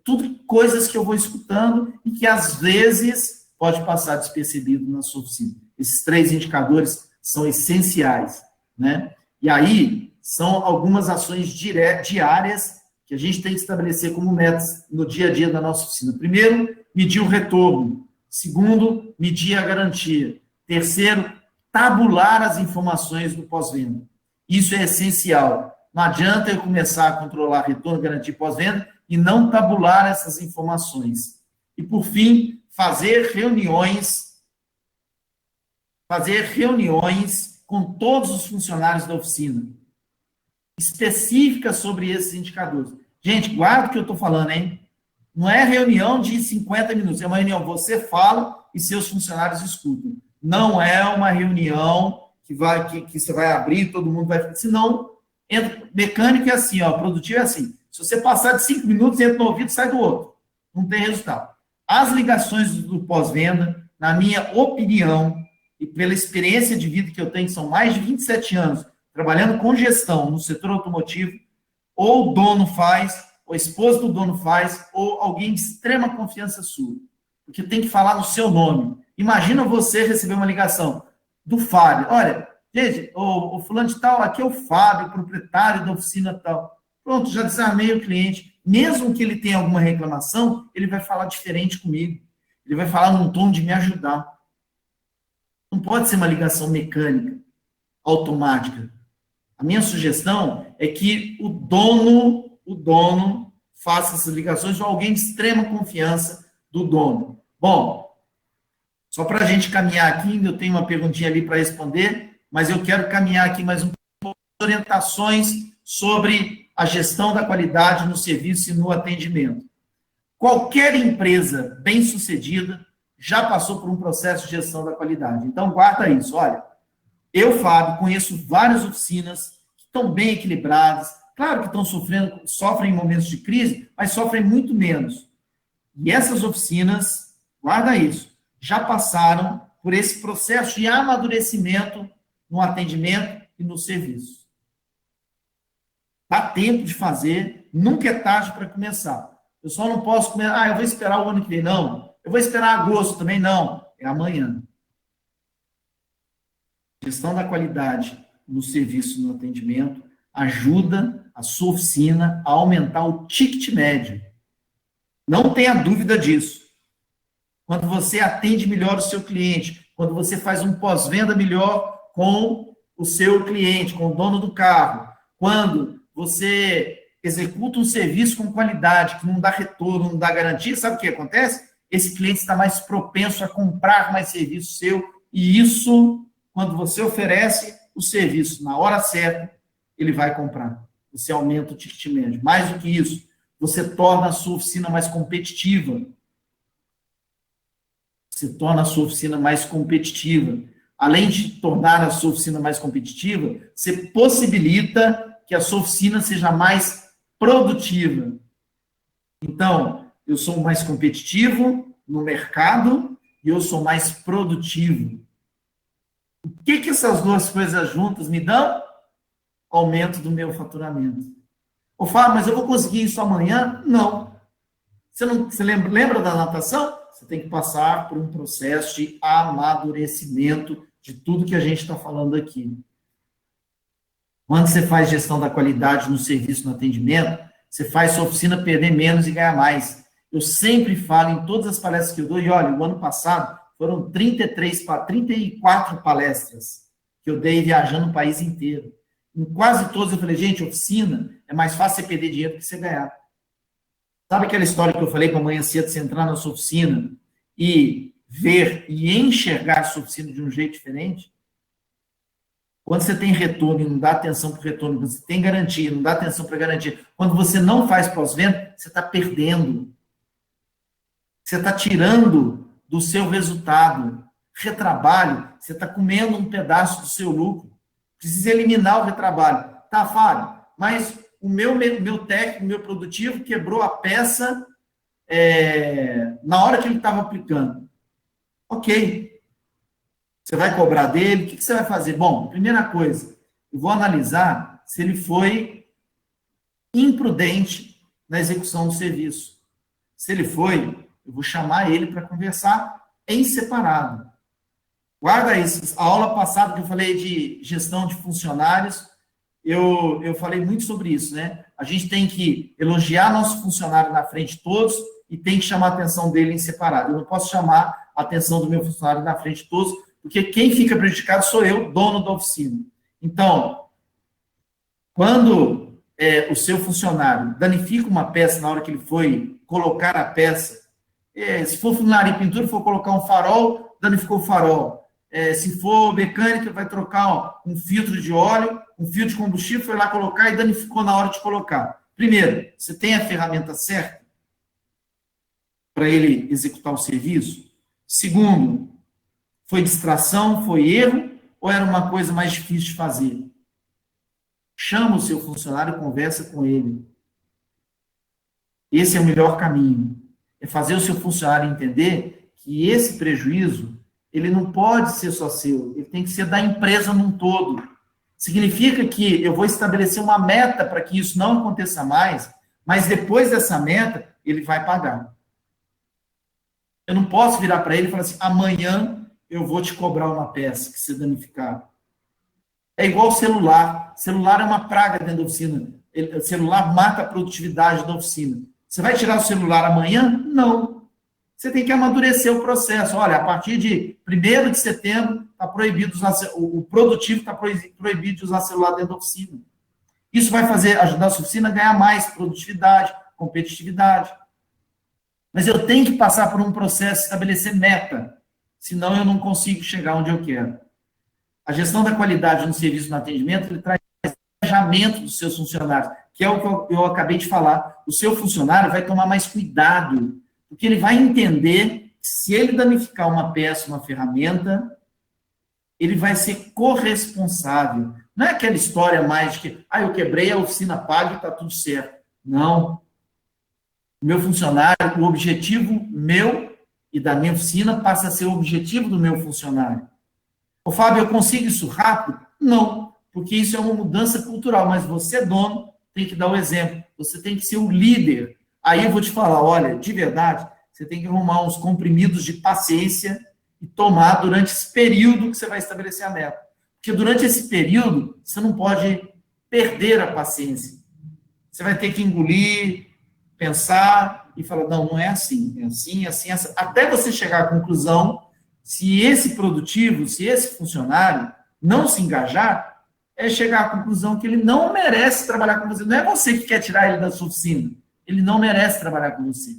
Tudo coisas que eu vou escutando e que, às vezes, pode passar despercebido na sua oficina. Esses 3 indicadores são essenciais, né? E aí, são algumas ações diárias que a gente tem que estabelecer como metas no dia a dia da nossa oficina. Primeiro, medir o retorno. Segundo, medir a garantia. Terceiro, tabular as informações do pós-venda. Isso é essencial. Não adianta eu começar a controlar retorno, garantia e pós-venda e não tabular essas informações. E, por fim, fazer reuniões com todos os funcionários da oficina, específicas sobre esses indicadores. Gente, guarda o que eu estou falando, hein? Não é reunião de 50 minutos, é uma reunião, você fala e seus funcionários escutam. Não é uma reunião que você vai abrir, todo mundo vai... Senão, mecânico é assim, ó, produtivo é assim. Se você passar de 5 minutos, entra no ouvido e sai do outro. Não tem resultado. As ligações do pós-venda, na minha opinião, e pela experiência de vida que eu tenho, que são mais de 27 anos, trabalhando com gestão no setor automotivo, ou o dono faz, ou a esposa do dono faz, ou alguém de extrema confiança sua. Porque tem que falar no seu nome. Imagina você receber uma ligação do Fábio. Olha, gente, o fulano de tal, aqui é o Fábio, proprietário da oficina tal. Pronto, já desarmei o cliente. Mesmo que ele tenha alguma reclamação, ele vai falar diferente comigo. Ele vai falar num tom de me ajudar. Não pode ser uma ligação mecânica, automática. A minha sugestão é que o dono faça essas ligações ou alguém de extrema confiança do dono. Bom, só para a gente caminhar aqui, eu tenho uma perguntinha ali para responder, mas eu quero caminhar aqui mais um pouco de orientações sobre a gestão da qualidade no serviço e no atendimento. Qualquer empresa bem-sucedida já passou por um processo de gestão da qualidade. Então, guarda isso. Olha, eu, Fábio, conheço várias oficinas que estão bem equilibradas, Claro que estão sofrendo, sofrem em momentos de crise, mas sofrem muito menos. E essas oficinas, guarda isso, já passaram por esse processo de amadurecimento no atendimento e no serviço. Dá tempo de fazer, nunca é tarde para começar. Eu só não posso começar, eu vou esperar o ano que vem, não. Eu vou esperar agosto também, não. É amanhã. Gestão da qualidade no serviço e no atendimento ajuda a sua oficina a aumentar o ticket médio. Não tenha dúvida disso. Quando você atende melhor o seu cliente, quando você faz um pós-venda melhor com o seu cliente, com o dono do carro, quando você executa um serviço com qualidade, que não dá retorno, não dá garantia, sabe o que acontece? Esse cliente está mais propenso a comprar mais serviço seu, e isso, quando você oferece o serviço na hora certa, ele vai comprar. Você aumenta o ticket médio. Mais do que isso, você torna a sua oficina mais competitiva. Você torna a sua oficina mais competitiva. Além de tornar a sua oficina mais competitiva, você possibilita que a sua oficina seja mais produtiva. Então, eu sou mais competitivo no mercado e eu sou mais produtivo. O que essas duas coisas juntas me dão? Aumento do meu faturamento. Eu falo, mas eu vou conseguir isso amanhã? Não. Você lembra da natação? Você tem que passar por um processo de amadurecimento de tudo que a gente está falando aqui. Quando você faz gestão da qualidade no serviço, no atendimento, você faz sua oficina perder menos e ganhar mais. Eu sempre falo em todas as palestras que eu dou, e olha, o ano passado foram 34 palestras que eu dei viajando o país inteiro. Em quase todas eu falei, gente, oficina é mais fácil você perder dinheiro do que você ganhar. Sabe aquela história que eu falei para amanhã cedo, você entrar na sua oficina e ver e enxergar a sua oficina de um jeito diferente? Quando você tem retorno e não dá atenção para o retorno, quando você tem garantia e não dá atenção para a garantia, quando você não faz pós-venda, você está perdendo. Você está tirando do seu resultado. Retrabalho, você está comendo um pedaço do seu lucro. Precisa eliminar o retrabalho. Tá, Fábio, mas o meu técnico, meu produtivo, quebrou a peça na hora que ele estava aplicando. Ok. Você vai cobrar dele? O que você vai fazer? Bom, primeira coisa, eu vou analisar se ele foi imprudente na execução do serviço. Se ele foi, eu vou chamar ele para conversar em separado. Guarda isso. A aula passada que eu falei de gestão de funcionários, eu falei muito sobre isso, né? A gente tem que elogiar nosso funcionário na frente de todos e tem que chamar a atenção dele em separado. Eu não posso chamar a atenção do meu funcionário na frente de todos, porque quem fica prejudicado sou eu, dono da oficina. Então, quando o seu funcionário danifica uma peça na hora que ele foi colocar a peça, se for funilaria e pintura, for colocar um farol, danificou o farol. Se for mecânica, vai trocar um filtro de óleo, um filtro de combustível, foi lá colocar e danificou na hora de colocar. Primeiro, você tem a ferramenta certa para ele executar o serviço? Segundo, foi distração, foi erro, ou era uma coisa mais difícil de fazer? Chama o seu funcionário e conversa com ele. Esse é o melhor caminho. É fazer o seu funcionário entender que esse prejuízo, ele não pode ser só seu, ele tem que ser da empresa num todo. Significa que eu vou estabelecer uma meta para que isso não aconteça mais, mas depois dessa meta, ele vai pagar. Eu não posso virar para ele e falar assim, amanhã eu vou te cobrar uma peça que se danificar. É igual celular. Celular é uma praga dentro da oficina. O celular mata a produtividade da oficina. Você vai tirar o celular amanhã? Não. Você tem que amadurecer o processo. Olha, a partir de 1º de setembro, está proibido usar, o produtivo está proibido de usar celular dentro da oficina. Isso vai ajudar a sua oficina a ganhar mais produtividade, competitividade. Mas eu tenho que passar por um processo, estabelecer meta. Senão eu não consigo chegar onde eu quero. A gestão da qualidade no serviço no atendimento, ele traz engajamento dos seus funcionários, que é o que eu acabei de falar. O seu funcionário vai tomar mais cuidado, porque ele vai entender que se ele danificar uma peça, uma ferramenta, ele vai ser corresponsável. Não é aquela história mais de que, eu quebrei a oficina paga e está tudo certo. Não. O meu funcionário, o objetivo meu e da minha oficina passa a ser o objetivo do meu funcionário. Ô, Fábio, eu consigo isso rápido? Não, porque isso é uma mudança cultural, mas você, dono, tem que dar o exemplo. Você tem que ser o líder. Aí eu vou te falar, olha, de verdade, você tem que arrumar uns comprimidos de paciência e tomar durante esse período que você vai estabelecer a meta. Porque durante esse período, você não pode perder a paciência. Você vai ter que engolir, pensar e falar, não é assim, é assim, assim, assim. Até você chegar à conclusão, se esse produtivo, se esse funcionário não se engajar, é chegar à conclusão que ele não merece trabalhar com você. Não é você que quer tirar ele da sua oficina. Ele não merece trabalhar com você.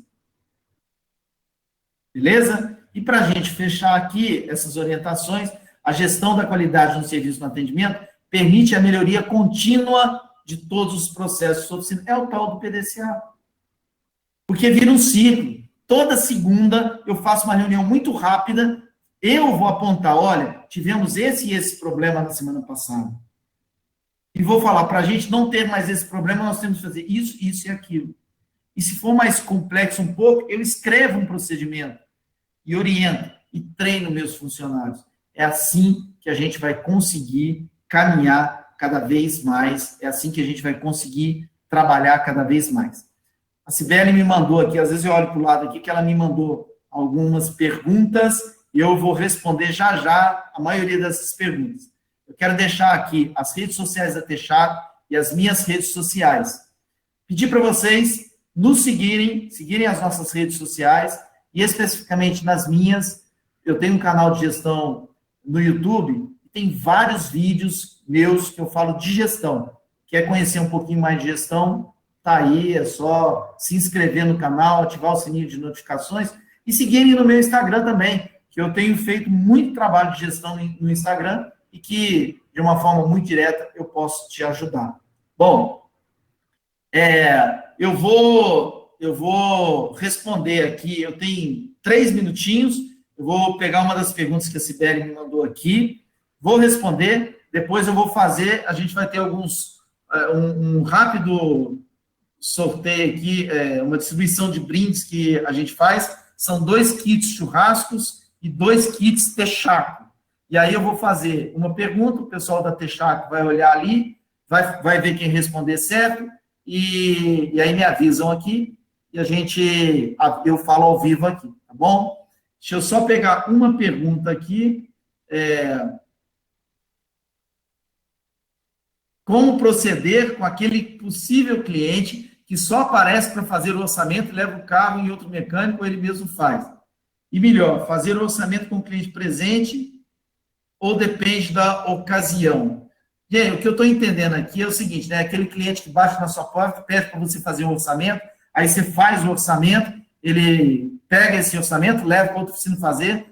Beleza? E para a gente fechar aqui essas orientações, a gestão da qualidade no serviço no atendimento permite a melhoria contínua de todos os processos da oficina. É o tal do PDCA. Porque vira um ciclo. Toda segunda eu faço uma reunião muito rápida, eu vou apontar, olha, tivemos esse e esse problema na semana passada. E vou falar, para a gente não ter mais esse problema, nós temos que fazer isso, isso e aquilo. E se for mais complexo um pouco, eu escrevo um procedimento e oriento e treino meus funcionários. É assim que a gente vai conseguir caminhar cada vez mais, é assim que a gente vai conseguir trabalhar cada vez mais. A Sibeli me mandou aqui, às vezes eu olho para o lado aqui, que ela me mandou algumas perguntas e eu vou responder já já a maioria dessas perguntas. Eu quero deixar aqui as redes sociais da Texaco e as minhas redes sociais. Pedir para vocês nos seguirem as nossas redes sociais e especificamente nas minhas. Eu tenho um canal de gestão no YouTube e tem vários vídeos meus que eu falo de gestão. Quer conhecer um pouquinho mais de gestão? Tá aí, é só se inscrever no canal, ativar o sininho de notificações e seguirem no meu Instagram também, que eu tenho feito muito trabalho de gestão no Instagram e que, de uma forma muito direta, eu posso te ajudar. Bom, eu vou responder aqui, eu tenho 3 minutinhos, eu vou pegar uma das perguntas que a Sibeli me mandou aqui, vou responder, depois eu vou fazer, a gente vai ter um rápido sorteio aqui, uma distribuição de brindes que a gente faz, são 2 kits churrascos e 2 kits Texaco. E aí eu vou fazer uma pergunta, o pessoal da Texaco vai olhar ali, vai ver quem responder certo, e aí me avisam aqui, e eu falo ao vivo aqui, tá bom? Deixa eu só pegar uma pergunta aqui. Como proceder com aquele possível cliente que só aparece para fazer o orçamento e leva o carro em outro mecânico ou ele mesmo faz? E melhor, fazer o orçamento com o cliente presente ou depende da ocasião? Gente, o que eu estou entendendo aqui é o seguinte, né? Aquele cliente que bate na sua porta, pede para você fazer um orçamento, aí você faz o orçamento, ele pega esse orçamento, leva para outra oficina fazer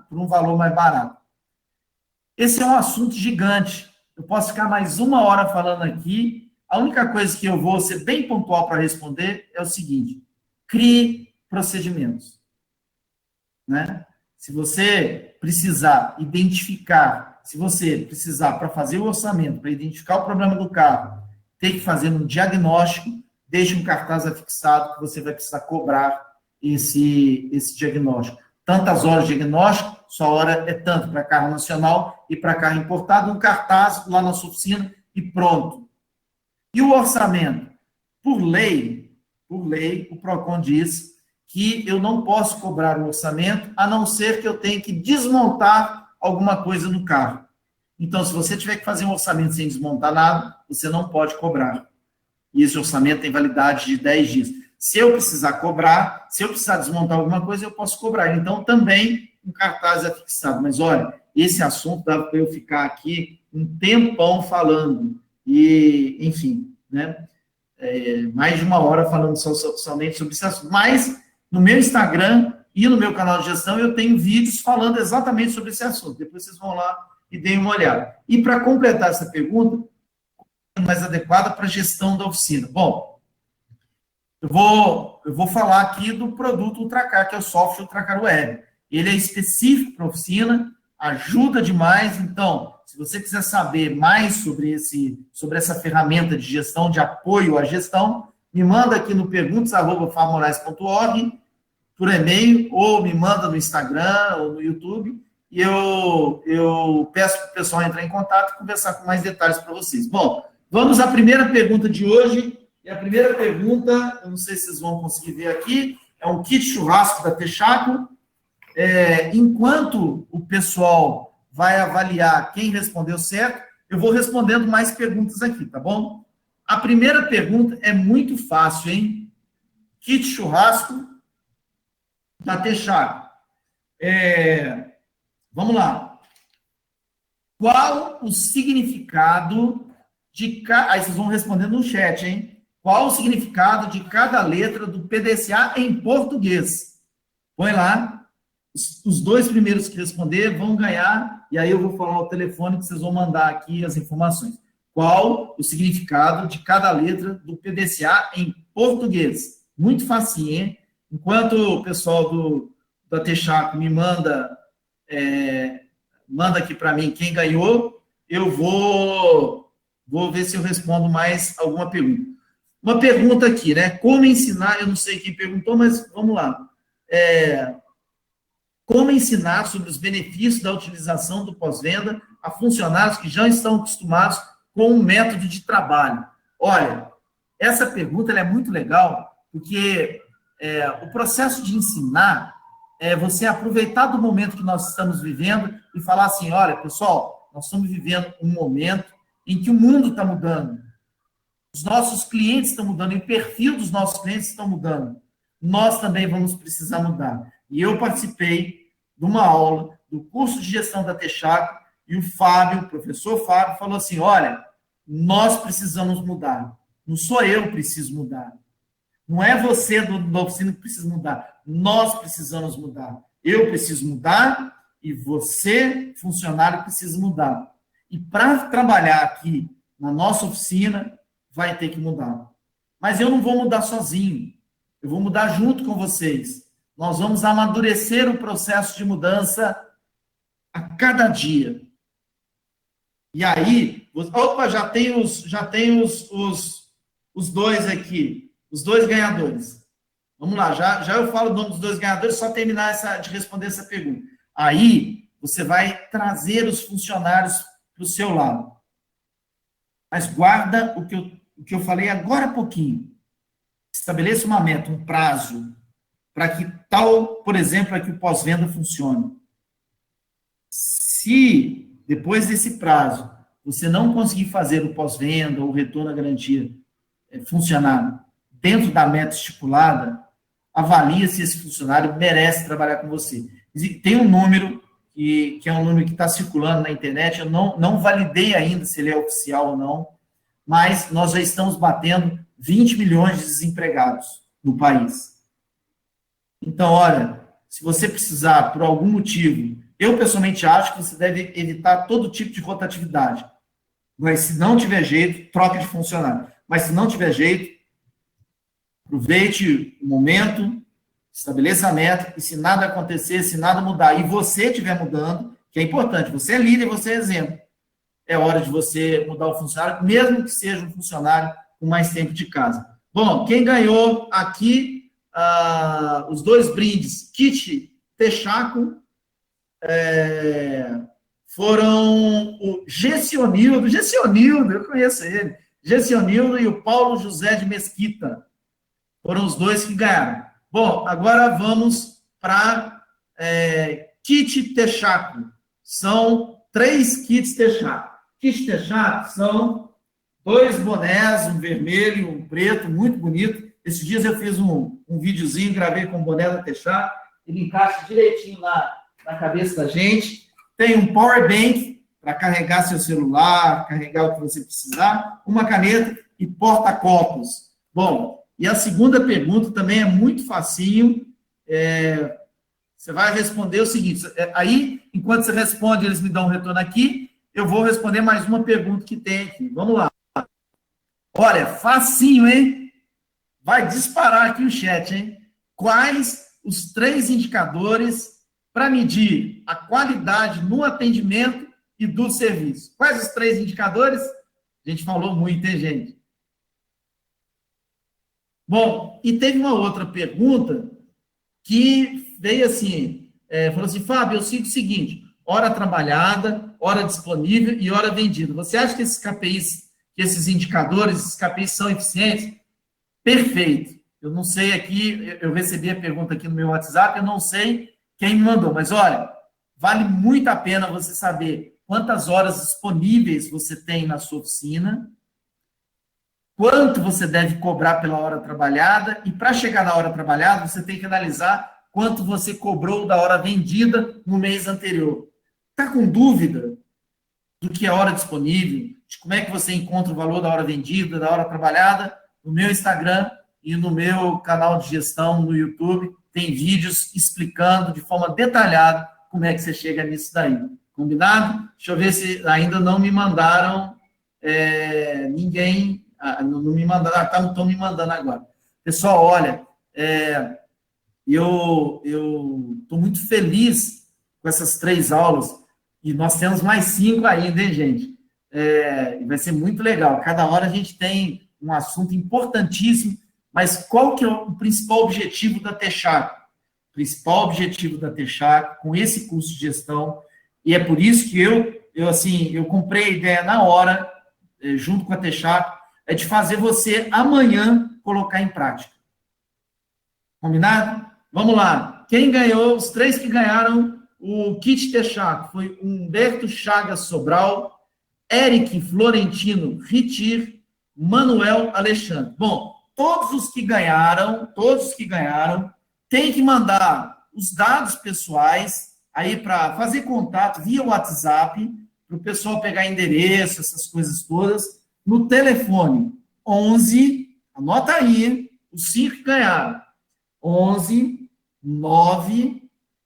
por um valor mais barato. Esse é um assunto gigante. Eu posso ficar mais 1 hora falando aqui. A única coisa que eu vou ser bem pontual para responder é o seguinte: crie procedimentos. Né? Se você precisar identificar, se você precisar para fazer o orçamento, para identificar o problema do carro, ter que fazer um diagnóstico, deixe um cartaz afixado que você vai precisar cobrar esse diagnóstico. Tantas horas de diagnóstico, sua hora é tanto para carro nacional e para carro importado, um cartaz lá na sua oficina e pronto. E o orçamento? Por lei, o PROCON diz que eu não posso cobrar o orçamento, a não ser que eu tenha que desmontar alguma coisa no carro. Então, se você tiver que fazer um orçamento sem desmontar nada, você não pode cobrar. E esse orçamento tem validade de 10 dias. Se eu precisar cobrar, se eu precisar desmontar alguma coisa, eu posso cobrar. Então, também um cartaz é fixado. Mas, olha, esse assunto dá para eu ficar aqui um tempão falando. E, enfim, né? Mais de 1 hora falando somente sobre esse assunto. Mas, no meu Instagram e no meu canal de gestão, eu tenho vídeos falando exatamente sobre esse assunto. Depois vocês vão lá e deem uma olhada. E, para completar essa pergunta, mais adequada para a gestão da oficina. Bom, eu vou falar aqui do produto Ultracar, que é o software Ultracar Web. Ele é específico para a oficina, ajuda demais. Então, se se você quiser saber mais sobre essa ferramenta de gestão, de apoio à gestão, me manda aqui no perguntas@famorais.org, por e-mail, ou me manda no Instagram ou no YouTube, e eu peço para o pessoal entrar em contato e conversar com mais detalhes para vocês. Bom, vamos à primeira pergunta de hoje. E a primeira pergunta, eu não sei se vocês vão conseguir ver aqui, é um kit churrasco da Texaco. Enquanto o pessoal vai avaliar quem respondeu certo, eu vou respondendo mais perguntas aqui, tá bom? A primeira pergunta é muito fácil, hein? Kit churrasco da Texaco. Vamos lá. Qual o significado de... Aí vocês vão respondendo no chat, hein? Qual o significado de cada letra do PDCA em português? Põe lá. Os dois primeiros que responder vão ganhar, e aí eu vou falar o telefone que vocês vão mandar aqui as informações. Qual o significado de cada letra do PDCA em português? Muito facinho, hein? Enquanto o pessoal da Texaco me manda aqui para mim quem ganhou, eu vou ver se eu respondo mais alguma pergunta. Uma pergunta aqui, né? Como ensinar, eu não sei quem perguntou, mas vamos lá. Como ensinar sobre os benefícios da utilização do pós-venda a funcionários que já estão acostumados com um método de trabalho? Olha, essa pergunta ela é muito legal, porque o processo de ensinar é você aproveitar do momento que nós estamos vivendo e falar assim, olha, pessoal, nós estamos vivendo um momento em que o mundo está mudando, os nossos clientes estão mudando, e o perfil dos nossos clientes estão mudando. Nós também vamos precisar mudar. E eu participei de uma aula do curso de gestão da Texaco, e o professor Fábio, falou assim, olha, nós precisamos mudar. Não sou eu que preciso mudar. Não é você da oficina que precisa mudar. Nós precisamos mudar. Eu preciso mudar e você, funcionário, precisa mudar. E para trabalhar aqui na nossa oficina, vai ter que mudar. Mas eu não vou mudar sozinho. Eu vou mudar junto com vocês. Nós vamos amadurecer o processo de mudança a cada dia. E aí, opa, já tem os dois aqui, os dois ganhadores. Vamos lá, já eu falo o nome dos dois ganhadores, só terminar de responder essa pergunta. Aí, você vai trazer os funcionários para o seu lado. Mas guarda o que eu falei agora há pouquinho. Estabeleça uma meta, um prazo, para que por exemplo, para que o pós-venda funcione. Se, depois desse prazo, você não conseguir fazer o pós-venda ou o retorno à garantia funcionar dentro da meta estipulada, avalie se esse funcionário merece trabalhar com você. Tem um número, que é um número que está circulando na internet, eu não validei ainda se ele é oficial ou não, mas nós já estamos batendo 20 milhões de desempregados no país. Então, olha, se você precisar, por algum motivo, eu pessoalmente acho que você deve evitar todo tipo de rotatividade. Mas se não tiver jeito, troque de funcionário. Mas se não tiver jeito, aproveite o momento, estabeleça a meta, e se nada acontecer, se nada mudar, e você estiver mudando, que é importante, você é líder, você é exemplo, é hora de você mudar o funcionário, mesmo que seja um funcionário com mais tempo de casa. Bom, quem ganhou aqui os dois brindes, kit Texaco, foram o Gessionildo, eu conheço ele, Gessionildo e o Paulo José de Mesquita. Foram os dois que ganharam. Bom, agora vamos para kit Texaco. São 3 kits Texaco. Kit Texaco são 2 bonés, um vermelho e um preto, muito bonito. Esses dias eu fiz um videozinho, gravei com o boné da Texaco. Ele encaixa direitinho na cabeça da gente. Tem um power bank para carregar seu celular, carregar o que você precisar, uma caneta e porta-copos. Bom, e a segunda pergunta também é muito facinho. Você vai responder o seguinte, aí, enquanto você responde, eles me dão um retorno aqui, eu vou responder mais uma pergunta que tem aqui. Vamos lá. Olha, facinho, hein? Vai disparar aqui o chat, hein? Quais os 3 indicadores para medir a qualidade no atendimento e do serviço. Quais os 3 indicadores? A gente falou muito, hein, gente? Bom, e teve uma outra pergunta que veio assim, falou assim, Fábio, eu sigo o seguinte, hora trabalhada, hora disponível e hora vendida. Você acha que esses KPIs, que esses indicadores, esses KPIs são eficientes? Perfeito. Eu não sei aqui, eu recebi a pergunta aqui no meu WhatsApp, eu não sei quem me mandou, mas olha, vale muito a pena você saber quantas horas disponíveis você tem na sua oficina, quanto você deve cobrar pela hora trabalhada, e para chegar na hora trabalhada, você tem que analisar quanto você cobrou da hora vendida no mês anterior. Está com dúvida do que é hora disponível, de como é que você encontra o valor da hora vendida, da hora trabalhada? No meu Instagram e no meu canal de gestão no YouTube, tem vídeos explicando de forma detalhada como é que você chega nisso daí. Combinado? Deixa eu ver se ainda não me mandaram ninguém. Não me mandaram, estão me mandando agora. Pessoal, olha, eu estou muito feliz com essas 3 aulas, e nós temos mais 5 ainda, hein, gente? Vai ser muito legal. Cada hora a gente tem um assunto importantíssimo, mas qual que é o principal objetivo da Texaco? O principal objetivo da Texaco, com esse curso de gestão, e é por isso que eu comprei a ideia na hora, junto com a Texaco, é de fazer você amanhã colocar em prática. Combinado? Vamos lá. Quem ganhou, os 3 que ganharam o kit Texaco foi Humberto Chagas Sobral, Eric Florentino Ritir, Manuel Alexandre. Bom, todos os que ganharam, têm que mandar os dados pessoais aí para fazer contato via WhatsApp, para o pessoal pegar endereço, essas coisas todas, no telefone 11, anota aí, os 5 que ganharam, 11 9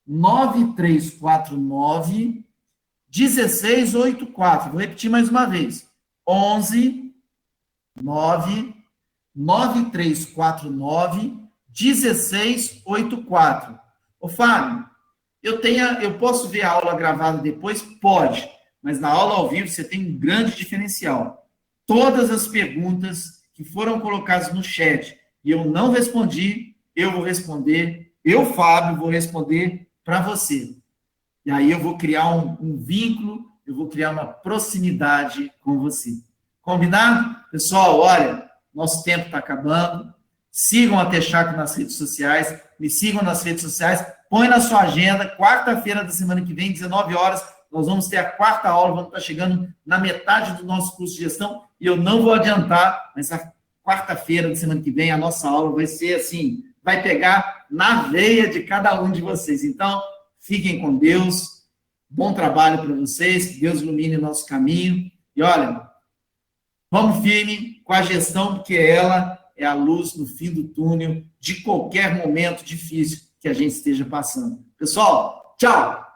9349 1684. Vou repetir mais uma vez. 11 9 9349 1684. Ô, Fábio, eu posso ver a aula gravada depois? Pode, mas na aula ao vivo você tem um grande diferencial. Todas as perguntas que foram colocadas no chat e eu não respondi, eu vou responder, Fábio, vou responder para você. E aí eu vou criar um vínculo, eu vou criar uma proximidade com você. Combinado? Pessoal, olha, nosso tempo está acabando. Sigam a Texaco nas redes sociais, me sigam nas redes sociais, põe na sua agenda, quarta-feira da semana que vem, 19 horas, nós vamos ter a 4ª aula, vamos estar chegando na metade do nosso curso de gestão, e eu não vou adiantar, mas a quarta-feira da semana que vem, a nossa aula vai ser assim, vai pegar na veia de cada um de vocês. Então, fiquem com Deus, bom trabalho para vocês, que Deus ilumine o nosso caminho, e olha, vamos firme com a gestão, porque ela é a luz no fim do túnel de qualquer momento difícil que a gente esteja passando. Pessoal, tchau!